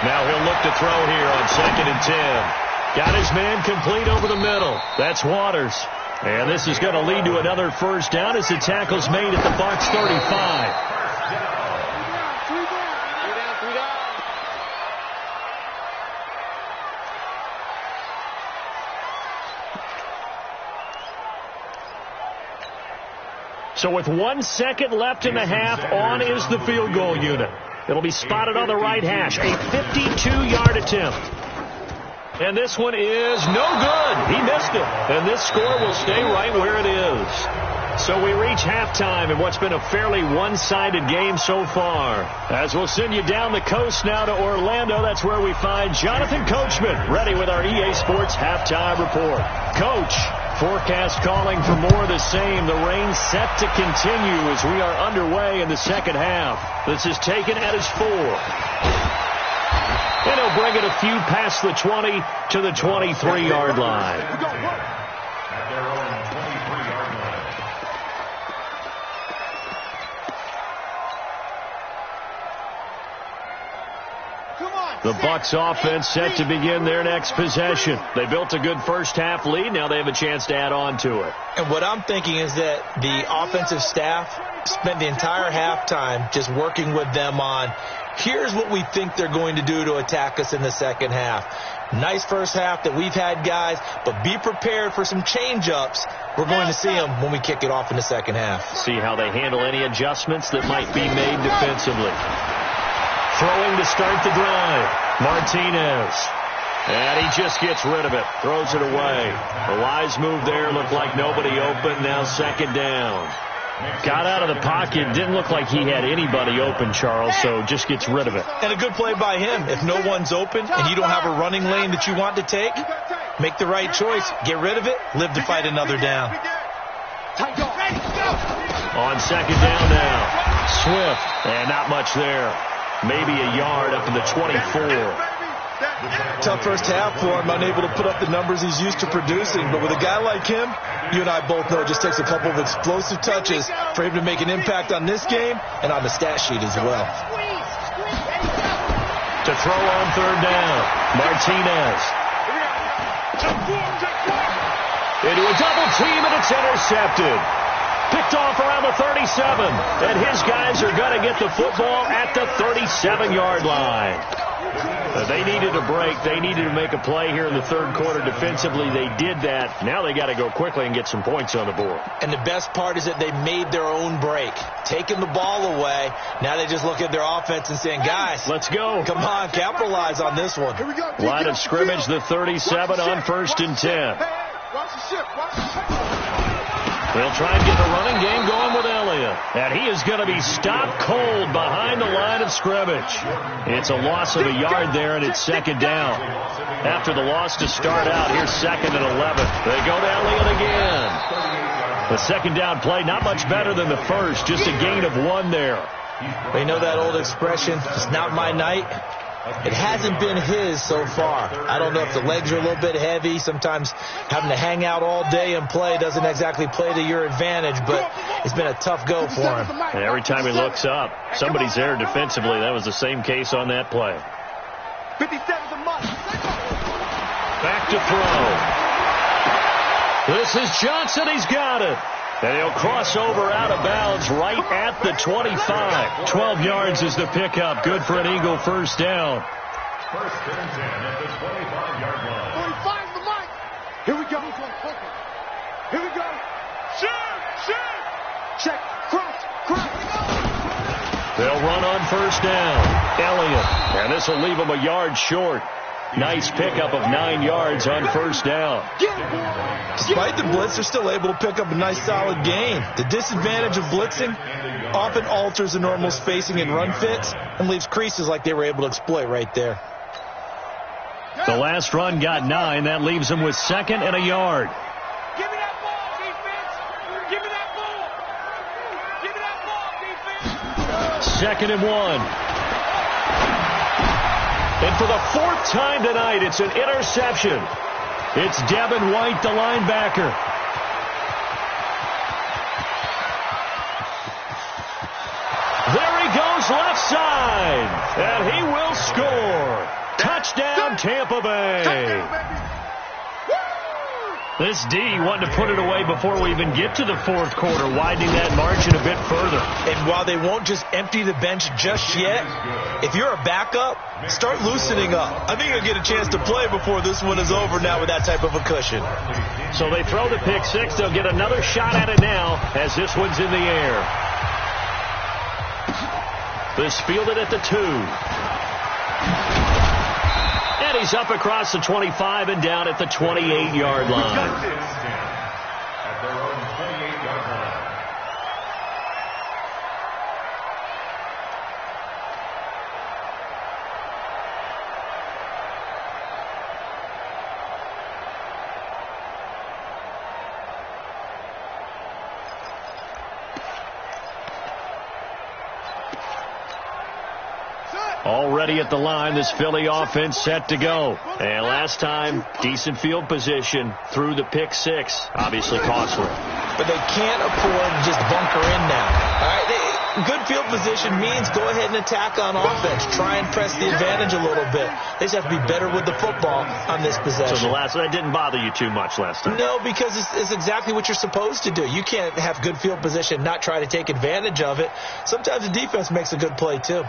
[SPEAKER 1] Now he'll look to throw here on 2nd and 10. Got his man complete over the middle. That's Waters. And this is going to lead to another first down as the tackle's made at the Bucs 35. So with 1 second left in the half, on is the field goal unit. It'll be spotted on the right hash. A 52-yard attempt. And this one is no good. He missed it. And this score will stay right where it is. So we reach halftime in what's been a fairly one-sided game so far. As we'll send you down the coast now to Orlando, that's where we find Jonathan Coachman ready with our EA Sports halftime report. Coach, forecast calling for more of the same. The rain set to continue as we are underway in the second half. This is taken at his 4. And he'll bring it a few past the 20 to the 23-yard line.
[SPEAKER 9] At their own 23-yard line.
[SPEAKER 1] The Bucs offense set to begin their next possession. They built a good first-half lead. Now they have a chance to add on to it.
[SPEAKER 8] And what I'm thinking is that the offensive staff spent the entire halftime just working with them on, here's what we think they're going to do to attack us in the second half. Nice first half that we've had, guys, but be prepared for some change-ups. We're going to see them when we kick it off in the second half.
[SPEAKER 1] See how they handle any adjustments that might be made defensively. Throwing to start the drive. Martinez. And he just gets rid of it. Throws it away. A wise move there. Looked like nobody open. Now second down. Got out of the pocket. Didn't look like he had anybody open, Charles, so just gets rid of it.
[SPEAKER 8] And a good play by him. If no one's open and you don't have a running lane that you want to take, make the right choice. Get rid of it. Live to fight another down.
[SPEAKER 1] On second down now. Swift. And not much there. Maybe a yard up to the 24.
[SPEAKER 8] Tough first half for him, unable to put up the numbers he's used to producing. But with a guy like him, you and I both know it just takes a couple of explosive touches for him to make an impact on this game and on the stat sheet as well.
[SPEAKER 1] To throw on third down, Martinez. Into a double team, and it's intercepted. Picked off around the 37, and his guys are going to get the football at the 37-yard line. They needed a break. They needed to make a play here in the third quarter defensively. They did that. Now they got to go quickly and get some points on the board.
[SPEAKER 8] And the best part is that they made their own break, taking the ball away. Now they just look at their offense and saying, guys,
[SPEAKER 1] let's go.
[SPEAKER 8] Come on, capitalize on this one.
[SPEAKER 1] Line of scrimmage, the 37 on 1st and 10. They'll try and get the running game going with Elliott. And he is going to be stopped cold behind the line of scrimmage. It's a loss of a yard there, and it's second down. After the loss to start out, here's second and 11. They go to Elliott again. The second down play, not much better than the first, just a gain of 1 there.
[SPEAKER 8] They know that old expression, it's not my night. It hasn't been his so far. I don't know if the legs are a little bit heavy. Sometimes having to hang out all day and play doesn't exactly play to your advantage, but it's been a tough go for him.
[SPEAKER 1] And every time he looks up, somebody's there defensively. That was the same case on that play.
[SPEAKER 10] 57's a must.
[SPEAKER 1] Back to throw. This is Johnson. He's got it. And he'll cross over out of bounds right at the 25. 12 yards is the pickup. Good for an Eagle first down.
[SPEAKER 9] First and 10 at the 25-yard line.
[SPEAKER 10] 45's the mark. Here we go. Here we go. Shoot. Check. Cross.
[SPEAKER 1] They'll run on first down. Elliott. And this will leave him a yard short. Nice pickup of 9 yards on first down.
[SPEAKER 8] Despite the blitz, they're still able to pick up a nice solid gain. The disadvantage of blitzing often alters the normal spacing and run fits and leaves creases like they were able to exploit right there.
[SPEAKER 1] The last run got 9. That leaves them with second and a yard.
[SPEAKER 10] Give me that ball, defense. Give me that ball. Give me that ball, defense.
[SPEAKER 1] Second and 1. And for the 4th time tonight, it's an interception. It's Devin White, the linebacker. There he goes left side. And he will score. Touchdown, Tampa Bay. This D wanted to put it away before we even get to the fourth quarter, widening that margin a bit further.
[SPEAKER 8] And while they won't just empty the bench just yet, if you're a backup, start loosening up. I think you'll get a chance to play before this one is over now with that type of a cushion.
[SPEAKER 1] So they throw the pick six. They'll get another shot at it now as this one's in the air. This fielded at the 2. And he's up across the 25 and down at the 28-yard line.
[SPEAKER 9] At their own 28-yard line.
[SPEAKER 1] Already at the line, this Philly offense set to go. And last time, decent field position through the pick six. Obviously costly.
[SPEAKER 8] But they can't afford to just bunker in now. All right, good field position means go ahead and attack on offense. Try and press the advantage a little bit. They just have to be better with the football on this possession.
[SPEAKER 1] So that didn't bother you too much last time?
[SPEAKER 8] No, because it's exactly what you're supposed to do. You can't have good field position and not try to take advantage of it. Sometimes the defense makes a good play, too.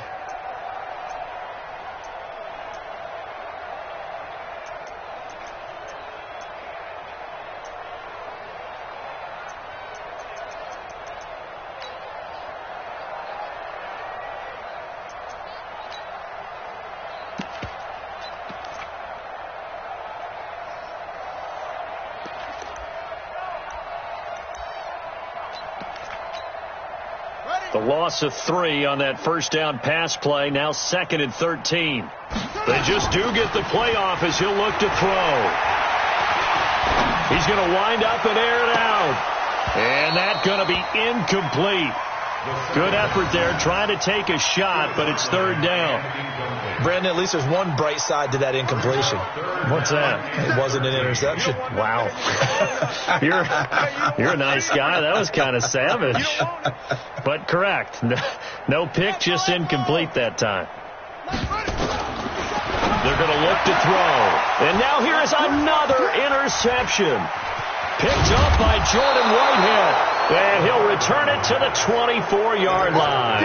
[SPEAKER 1] The loss of 3 on that first down pass play, now 2nd and 13. They just do get the play off as he'll look to throw. He's going to wind up and air it out. And that's going to be incomplete. Good effort there, trying to take a shot, but it's 3rd down.
[SPEAKER 8] Brandon, at least there's one bright side to that incompletion.
[SPEAKER 1] What's that?
[SPEAKER 8] It wasn't an interception.
[SPEAKER 1] Wow. You're a nice guy. That was kind of savage. But correct. No pick, just incomplete that time. They're going to look to throw. And now here is another interception. Picked up by Jordan Whitehead. And he'll return it to the 24-yard line.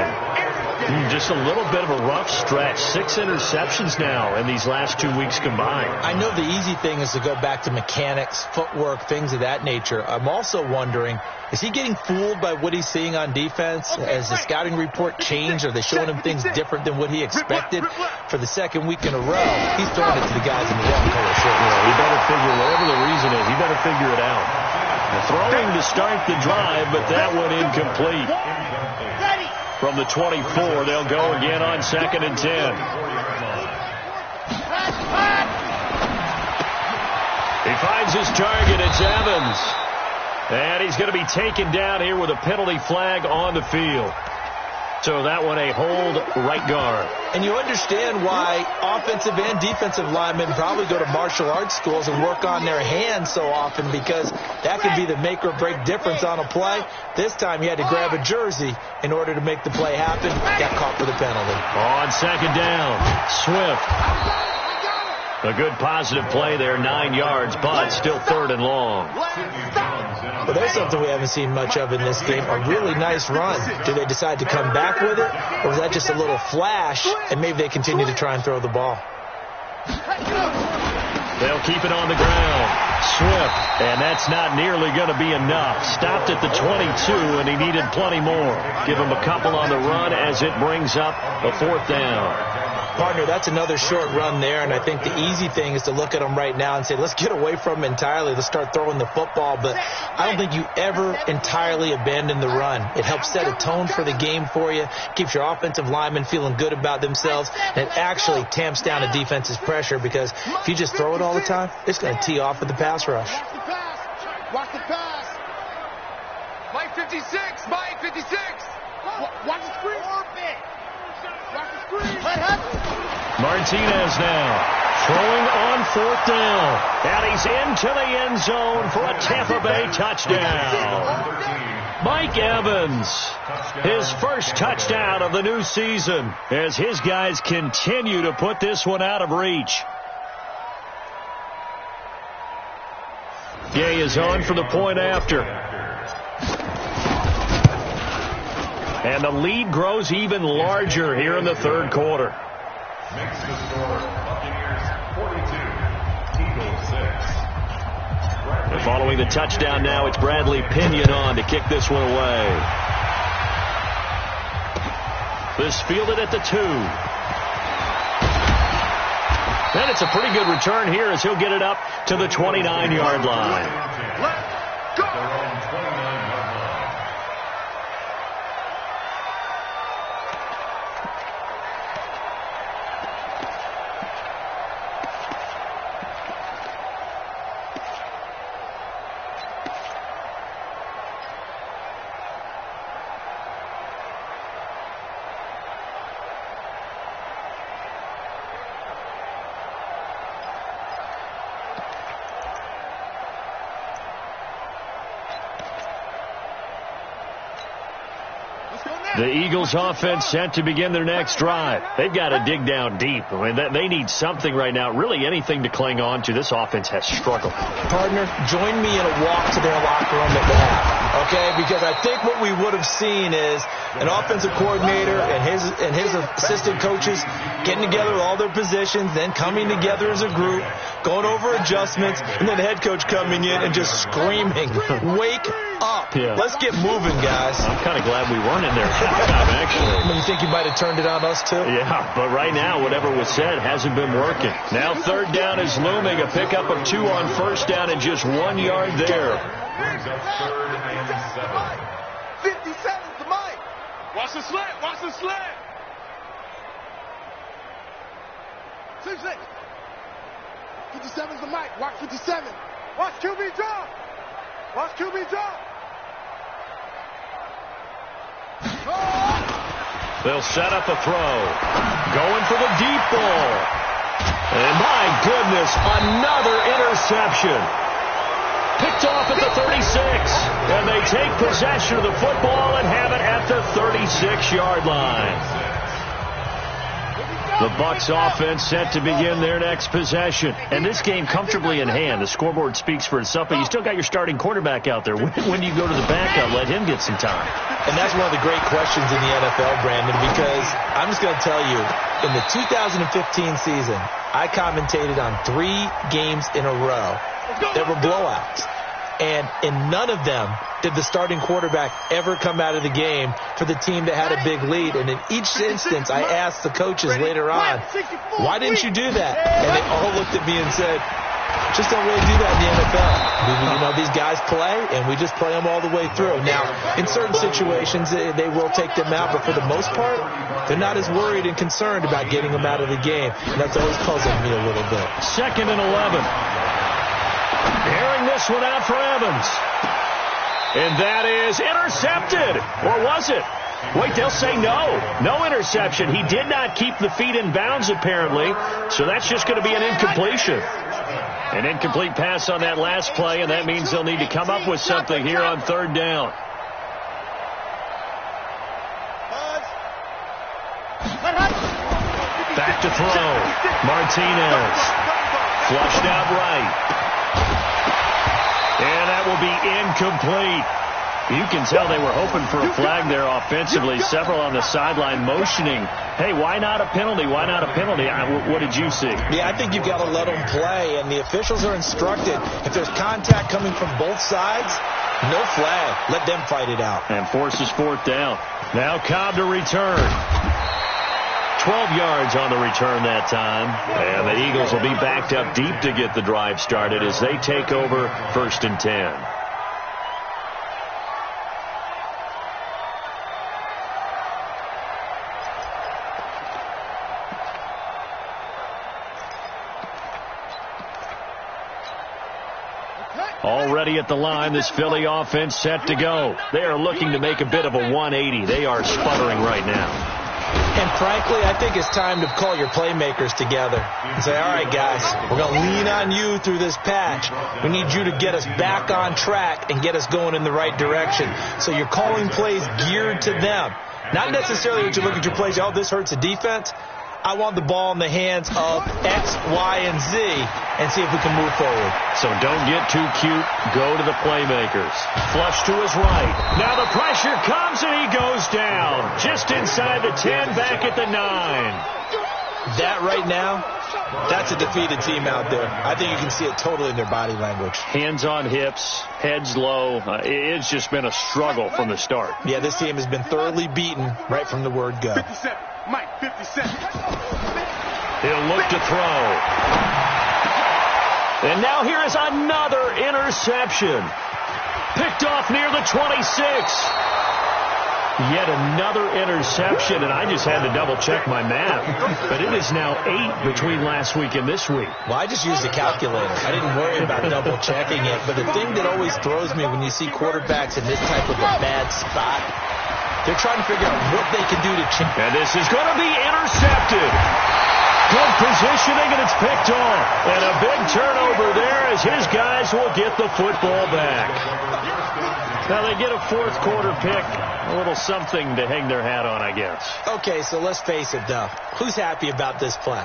[SPEAKER 1] Just a little bit of a rough stretch. 6 interceptions now in these last 2 weeks combined.
[SPEAKER 8] I know the easy thing is to go back to mechanics, footwork, things of that nature. I'm also wondering, is he getting fooled by what he's seeing on defense? Has the scouting report changed? Are they showing him things different than what he expected? For the 2nd week in a row, he's throwing it to the guys in the wrong color shirts.
[SPEAKER 1] Yeah, he better figure, whatever the reason is, he better figure it out. Throwing to start the drive, but that one incomplete. From the 24, they'll go again on 2nd and 10. He finds his target. It's Evans. And he's going to be taken down here with a penalty flag on the field. So that one a hold right guard.
[SPEAKER 8] And you understand why offensive and defensive linemen probably go to martial arts schools and work on their hands so often, because that can be the make or break difference on a play. This time he had to grab a jersey in order to make the play happen. Got caught for the penalty.
[SPEAKER 1] On 2nd down, Swift. A good positive play there, 9 yards, but still 3rd and long.
[SPEAKER 8] Well, there's something we haven't seen much of in this game, a really nice run. Do they decide to come back with it, or was that just a little flash, and maybe they continue to try and throw the ball?
[SPEAKER 1] They'll keep it on the ground. Swift, and that's not nearly going to be enough. Stopped at the 22, and he needed plenty more. Give him a couple on the run as it brings up a 4th down.
[SPEAKER 8] Partner, that's another short run there, and I think the easy thing is to look at him right now and say, let's get away from him entirely. Let's start throwing the football, but I don't think you ever entirely abandon the run. It helps set a tone for the game for you, keeps your offensive linemen feeling good about themselves, and it actually tamps down a defense's pressure, because if you just throw it all the time, it's going to tee off with the pass rush.
[SPEAKER 10] Watch the pass. Mike 56. Mike 56. Watch the screen.
[SPEAKER 1] Martinez now throwing on 4th down, and he's into the end zone for a Tampa Bay touchdown. Mike Evans, his first touchdown of the new season, as his guys continue to put this one out of reach. Gay is on for the point after. And the lead grows even larger here in the third quarter.
[SPEAKER 9] Makes the score Buccaneers 42, Eagles 6.
[SPEAKER 1] And following the touchdown now, it's Bradley Pinion on to kick this one away. This fielded at the 2. And it's a pretty good return here as he'll get it up to the 29-yard line.
[SPEAKER 9] Let's go! Their own 29-yard line.
[SPEAKER 1] The Eagles offense set to begin their next drive. They've got to dig down deep. I mean, they need something right now, really anything to cling on to. This offense has struggled.
[SPEAKER 8] Partner, join me in a walk to their locker room at the half, okay? Because I think what we would have seen is an offensive coordinator and his assistant coaches getting together all their positions, then coming together as a group, going over adjustments, and then the head coach coming in and just screaming, "Wake up.
[SPEAKER 1] Yeah.
[SPEAKER 8] Let's get moving, guys."
[SPEAKER 1] I'm kind of glad we weren't in there at halftime, actually.
[SPEAKER 8] You think you might have turned it on us, too?
[SPEAKER 1] Yeah, but right now, whatever was said hasn't been working. Now third down is looming. A pickup of 2 on first down and just 1 yard there.
[SPEAKER 9] Brings up 3rd and 7.
[SPEAKER 10] 57's the mic. Watch the slant. Watch the slant. 6-6. 57's the mic. Watch 57. Watch QB drop. Watch QB drop.
[SPEAKER 1] They'll set up a throw. Going for the deep ball. And my goodness, another interception. Picked off at the 36. And they take possession of the football and have it at the 36-yard line. The Bucs offense set to begin their next possession. And this game comfortably in hand. The scoreboard speaks for itself, but you still got your starting quarterback out there. When do you go to the backup? Let him get some time.
[SPEAKER 8] And that's one of the great questions in the NFL, Brandon, because I'm just going to tell you, in the 2015 season, I commentated on 3 games in a row that were blowouts. And in none of them did the starting quarterback ever come out of the game for the team that had a big lead. And in each instance, I asked the coaches later on, why didn't you do that? And they all looked at me and said, just don't really do that in the NFL. You know, these guys play, and we just play them all the way through. Now, in certain situations, they will take them out, but for the most part, they're not as worried and concerned about getting them out of the game. And that's always puzzled me a little bit.
[SPEAKER 1] 2nd and 11. Airing this one out for Evans. And that is intercepted. Or was it? Wait, they'll say no. No interception. He did not keep the feet in bounds, apparently. So that's just going to be an incompletion. An incomplete pass on that last play, and that means they'll need to come up with something here on 3rd down. Back to throw. Martinez. Flushed out right. And that will be incomplete. You can tell they were hoping for a flag there offensively. Several on the sideline motioning, hey, why not a penalty? Why not a penalty? What did you see?
[SPEAKER 8] Yeah, I think you've got to let them play, and the officials are instructed. If there's contact coming from both sides, no flag. Let them fight it out.
[SPEAKER 1] And forces 4th down. Now Cobb to return. 12 yards on the return that time. And the Eagles will be backed up deep to get the drive started as they take over 1st and 10. Already at the line, this Philly offense set to go. They are looking to make a bit of a 180. They are sputtering right now.
[SPEAKER 8] And frankly, I think it's time to call your playmakers together and say, all right, guys, we're going to lean on you through this patch. We need you to get us back on track and get us going in the right direction. So you're calling plays geared to them. Not necessarily that you look at your plays, oh, this hurts the defense. I want the ball in the hands of X, Y, and Z and see if we can move forward.
[SPEAKER 1] So don't get too cute. Go to the playmakers. Flush to his right. Now the pressure comes and he goes down. Just inside the 10, back at the 9.
[SPEAKER 8] That right now, that's a defeated team out there. I think you can see it totally in their body language.
[SPEAKER 1] Hands on hips, heads low. It's just been a struggle from the start.
[SPEAKER 8] Yeah, this team has been thoroughly beaten right from the word go.
[SPEAKER 10] 57. Mike, 57.
[SPEAKER 1] He'll look to throw. And now here is another interception. Picked off near the 26. Yet another interception, and I just had to double-check my math. But it is now 8 between last week and this week.
[SPEAKER 8] Well, I just used a calculator. I didn't worry about double-checking it. But the thing that always throws me when you see quarterbacks in this type of a bad spot, they're trying to figure out what they can do to change.
[SPEAKER 1] And this is going to be intercepted. Good positioning, and it's picked off. And a big turnover there as his guys will get the football back. Now they get a fourth-quarter pick. A little something to hang their hat on, I guess.
[SPEAKER 8] Okay, so let's face it, though. Who's happy about this play?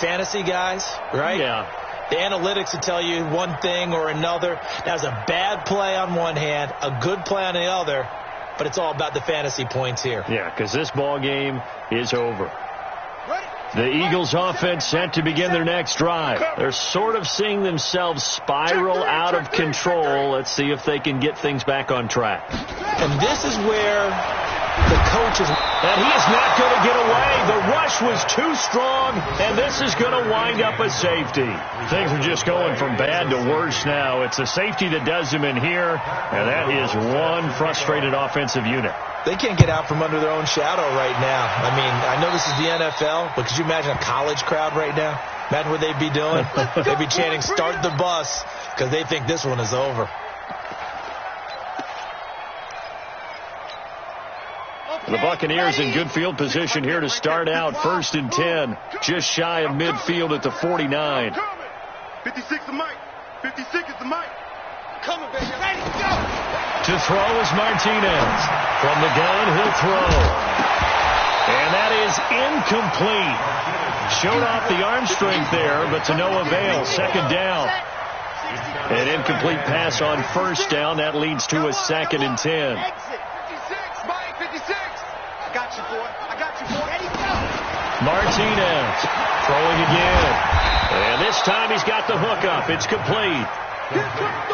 [SPEAKER 8] Fantasy guys, right?
[SPEAKER 1] Yeah.
[SPEAKER 8] The analytics will tell you one thing or another. That's a bad play on one hand, a good play on the other, but it's all about the fantasy points here.
[SPEAKER 1] Yeah, because this ball game is over. The Eagles offense set to begin their next drive. They're sort of seeing themselves spiral out of control. Let's see if they can get things back on track.
[SPEAKER 8] And this is where the coach is.
[SPEAKER 1] And he is not going to get away. The rush was too strong, and this is going to wind up a safety. Things are just going from bad to worse now. It's a safety that does them in here, and that is one frustrated offensive unit.
[SPEAKER 8] They can't get out from under their own shadow right now. I mean, I know this is the NFL, but could you imagine a college crowd right now? Imagine what they'd be doing. They'd be chanting, "Start the bus," because they think this one is over.
[SPEAKER 1] The Buccaneers in good field position here to start out. 1st and 10, just shy of midfield at the 49.
[SPEAKER 10] 56 is Mike. 56 is the Mike.
[SPEAKER 3] Coming, baby. Ready, go!
[SPEAKER 1] To throw is Martinez. From the gun, he'll throw. And that is incomplete. Showed off the arm strength there, but to no avail. 2nd down. An incomplete pass on 1st down. That leads to a 2nd and 10.
[SPEAKER 10] 56, Mike, 56. I got you, boy. I got you, boy. Ready, go!
[SPEAKER 1] Martinez throwing again. And this time he's got the hook up. It's complete.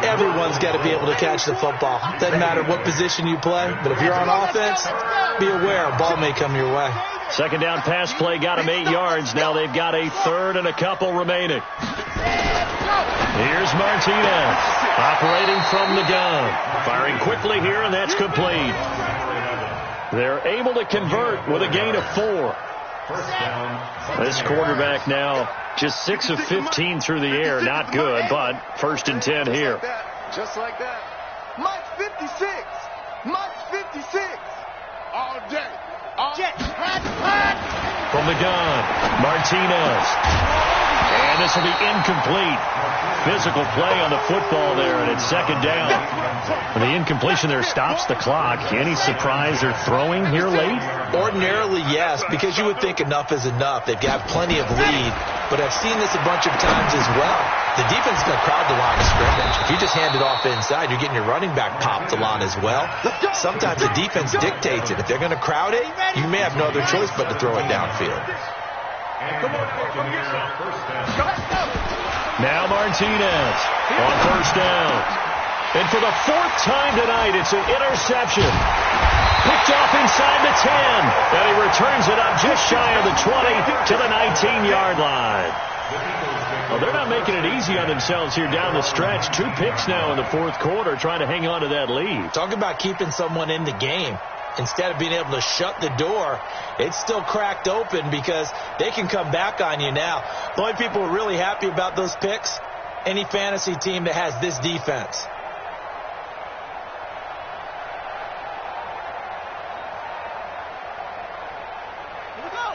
[SPEAKER 8] Everyone's got to be able to catch the football. Doesn't matter what position you play, but if you're on offense, be aware a ball may come your way.
[SPEAKER 1] 2nd down pass play got him 8 yards. Now they've got a 3rd and a couple remaining. Here's Martinez operating from the gun. Firing quickly here, and that's complete. They're able to convert with a gain of 4. This quarterback now just 6 of 15 through the air. Not good, but 1st and 10 here.
[SPEAKER 10] Just like that. Mike 56. Mike 56. All day. All day.
[SPEAKER 1] From the gun, Martinez. And this will be incomplete. Physical play on the football there, and it's 2nd down. And the incompletion there stops the clock. Any surprise they're throwing here late?
[SPEAKER 8] Ordinarily, yes, because you would think enough is enough. They've got plenty of lead, but I've seen this a bunch of times as well. The defense is going to crowd the line of scrimmage. If you just hand it off inside, you're getting your running back popped a lot as well. Sometimes the defense dictates it. If they're going to crowd it, you may have no other choice but to throw it downfield.
[SPEAKER 1] Now Martinez on 1st down. And for the 4th time tonight, it's an interception. Picked off inside the 10. And he returns it up just shy of the 20 to the 19-yard line. Well, they're not making it easy on themselves here down the stretch. 2 picks now in the 4th quarter trying to hang on to that lead.
[SPEAKER 8] Talk about keeping someone in the game. Instead of being able to shut the door, it's still cracked open because they can come back on you now. The only people who are really happy about those picks, any fantasy team that has this defense.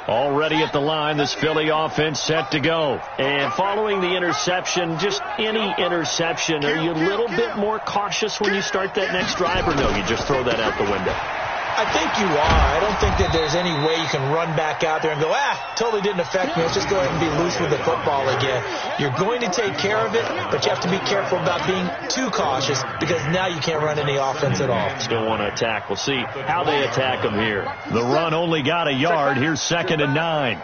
[SPEAKER 1] Already at the line, this Philly offense set to go. And following the interception, just any interception, are you a little bit more cautious when you start that next drive, or no, you just throw that out the window?
[SPEAKER 8] I think you are. I don't think that there's any way you can run back out there and go, totally didn't affect me. Let's just go ahead and be loose with the football again. You're going to take care of it, but you have to be careful about being too cautious because now you can't run any offense at all.
[SPEAKER 1] Still want to attack. We'll see how they attack them here. The run only got a yard. Here's 2nd and 9.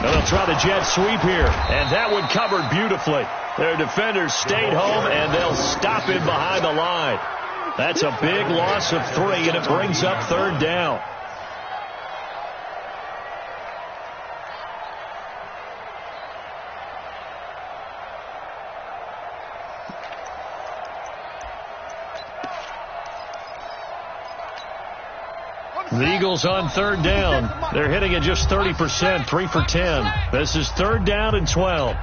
[SPEAKER 1] They'll try the jet sweep here, and that one covered beautifully. Their defenders stayed home, and they'll stop him behind the line. That's a big loss of 3, and it brings up 3rd down. The Eagles on 3rd down. They're hitting at just 30%, 3 for 10. This is 3rd down and 12.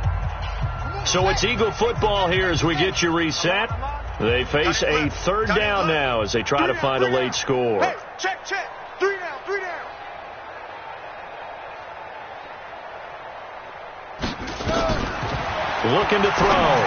[SPEAKER 1] So it's Eagle football here as we get you reset. They face a 3rd down now as they try to find a late score.
[SPEAKER 10] Hey, check. 3 down, 3 down.
[SPEAKER 1] Looking to throw.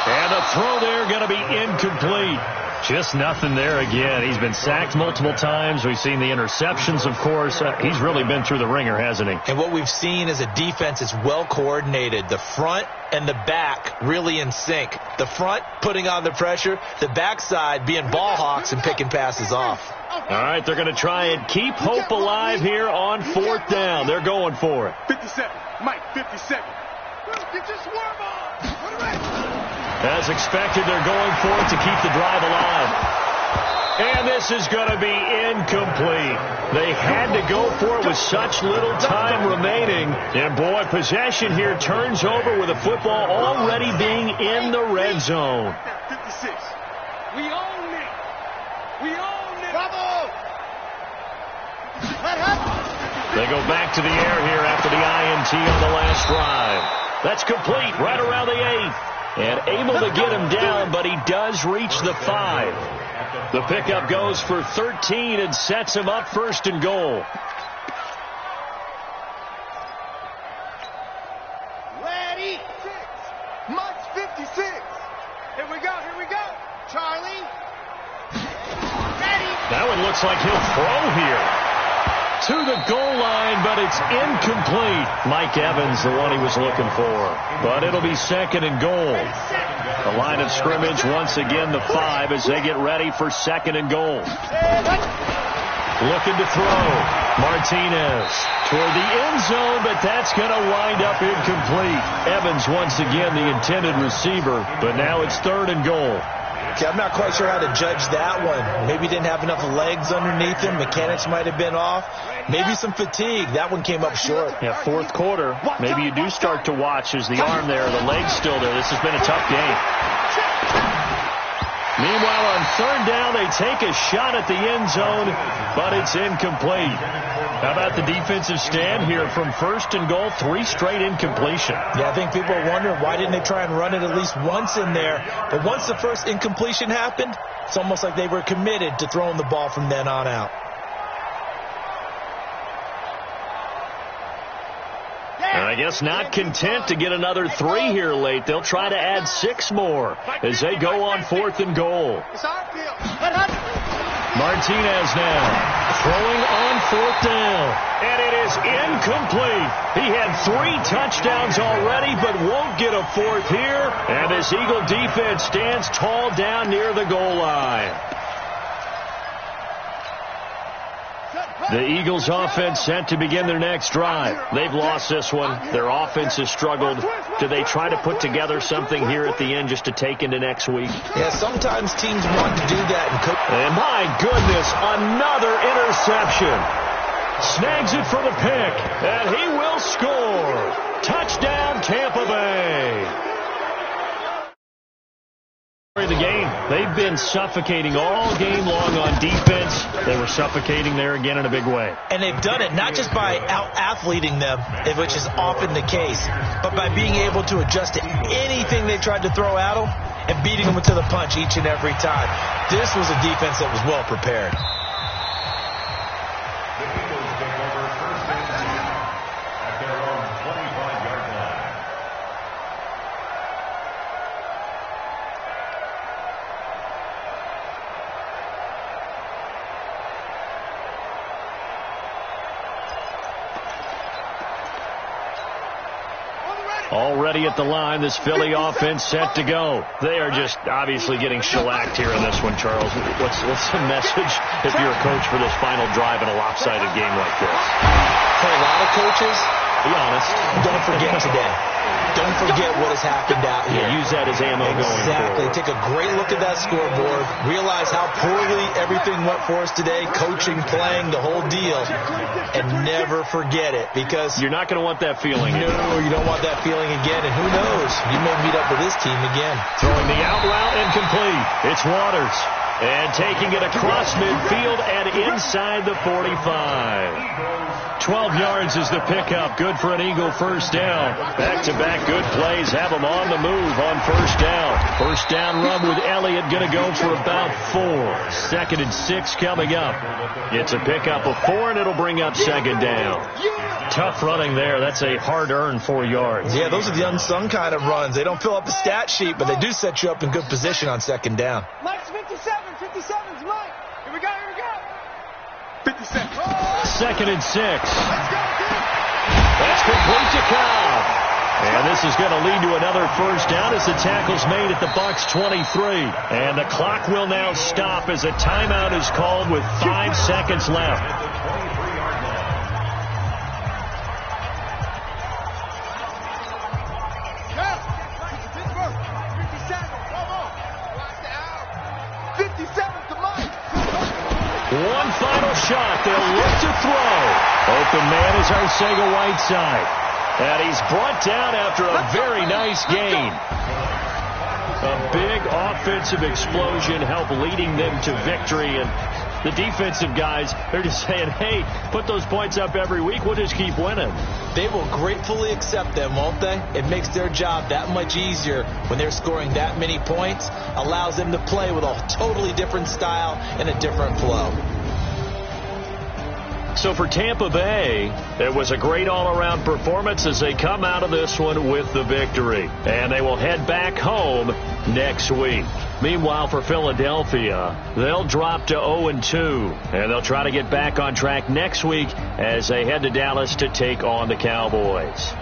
[SPEAKER 1] And the throw there going to be incomplete. Just nothing there again. He's been sacked multiple times. We've seen the interceptions, of course. He's really been through the ringer, hasn't he?
[SPEAKER 8] And what we've seen is a defense is well coordinated. The front and the back really in sync. The front putting on the pressure. The backside being ball hawks and picking passes off.
[SPEAKER 1] All right, they're going to try and keep hope alive here on 4th down. They're going for it.
[SPEAKER 10] 57. Mike, 57. Get your swerve on. Put it right.
[SPEAKER 1] As expected, they're going for it to keep the drive alive. And this is going to be incomplete. They had to go for it with such little time remaining. And, boy, possession here turns over with the football already being in the red zone.
[SPEAKER 10] 56. We own it. We own it. Bravo.
[SPEAKER 1] They go back to the air here after the INT on the last drive. That's complete right around the 8th. And able to get him down, but he does reach the 5. The pickup goes for 13 and sets him up 1st and goal.
[SPEAKER 10] Ready. 6. Mike's 56. Here we go. Charlie. Ready.
[SPEAKER 1] That one looks like he'll throw here. To the goal line, but it's incomplete. Mike Evans, the one he was looking for. But it'll be 2nd and goal. The line of scrimmage, once again, the 5 as they get ready for 2nd and goal. Looking to throw. Martinez toward the end zone, but that's going to wind up incomplete. Evans, once again, the intended receiver, but now it's 3rd and goal.
[SPEAKER 8] Okay, I'm not quite sure how to judge that one. Maybe he didn't have enough legs underneath him. Mechanics might have been off. Maybe some fatigue. That one came up short.
[SPEAKER 1] Yeah, 4th quarter. Maybe you do start to watch as the arm there, the leg's still there. This has been a tough game. Meanwhile, on 3rd down, they take a shot at the end zone, but it's incomplete. How about the defensive stand here from 1st and goal, 3 straight incompletion?
[SPEAKER 8] Yeah, I think people are wondering why didn't they try and run it at least once in there. But once the first incompletion happened, it's almost like they were committed to throwing the ball from then on out.
[SPEAKER 1] And I guess not content to get another 3 here late. They'll try to add 6 more as they go on 4th and goal. Martinez now throwing on 4th down. And it is incomplete. He had 3 touchdowns already, but won't get a 4th here. And this Eagle defense stands tall down near the goal line. The Eagles offense set to begin their next drive. They've lost this one. Their offense has struggled. Do they try to put together something here at the end just to take into next week?
[SPEAKER 8] Yeah, sometimes teams want to do that.
[SPEAKER 1] And my goodness, another interception. Snags it for the pick, and he will score. Touchdown, Tampa Bay. The game. They've been suffocating all game long on defense. They were suffocating there again in a big way.
[SPEAKER 8] And they've done it not just by out-athleting them, which is often the case, but by being able to adjust to anything they tried to throw at them and beating them to the punch each and every time. This was a defense that was well prepared.
[SPEAKER 9] The Eagles take over 1st and 10 at their own 25-yard line.
[SPEAKER 1] Already at the line, this Philly offense set to go. They are just obviously getting shellacked here in this one, Charles. What's the message if you're a coach for this final drive in a lopsided game like this?
[SPEAKER 8] For a lot of coaches,
[SPEAKER 1] be honest,
[SPEAKER 8] don't forget today. Don't forget what has happened out here.
[SPEAKER 1] Yeah, use that as ammo going forward.
[SPEAKER 8] Exactly. Take a great look at that scoreboard. Realize how poorly everything went for us today. Coaching, playing, the whole deal. And never forget it, because
[SPEAKER 1] you're not going to want that feeling.
[SPEAKER 8] No, you don't want that feeling again. And who knows? You may meet up with this team again.
[SPEAKER 1] Throwing the out route incomplete. It's Waters. And taking it across midfield and inside the 45. 12 yards is the pickup. Good for an Eagle first down. Back-to-back good plays have them on the move on first down. First down run with Elliott going to go for about 4. 2nd and 6 coming up. It's a pickup of 4, and it'll bring up 2nd down. Tough running there. That's a hard-earned 4 yards.
[SPEAKER 8] Yeah, those are the unsung kind of runs. They don't fill up the stat sheet, but they do set you up in good position on 2nd down.
[SPEAKER 10] Mike's 57. 57's Mike. Here we go. 57.
[SPEAKER 1] 2nd and 6.
[SPEAKER 10] Let's go, dude.
[SPEAKER 1] That's complete to Cobb. And this is going to lead to another first down as the tackle's made at the Bucs 23. And the clock will now stop as a timeout is called with 5 seconds left. One final shot. They'll look to throw. Open man is Arcega-Whiteside. And he's brought down after a very nice gain. A big offensive explosion helped leading them to victory. And the defensive guys, they're just saying, hey, put those points up every week. We'll just keep winning.
[SPEAKER 8] They will gratefully accept them, won't they? It makes their job that much easier when they're scoring that many points. Allows them to play with a totally different style and a different flow.
[SPEAKER 1] So for Tampa Bay, it was a great all-around performance as they come out of this one with the victory. And they will head back home next week. Meanwhile, for Philadelphia, they'll drop to 0-2. And they'll try to get back on track next week as they head to Dallas to take on the Cowboys.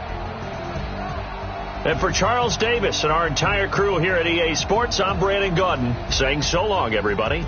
[SPEAKER 1] And for Charles Davis and our entire crew here at EA Sports, I'm Brandon Gaudin saying so long, everybody.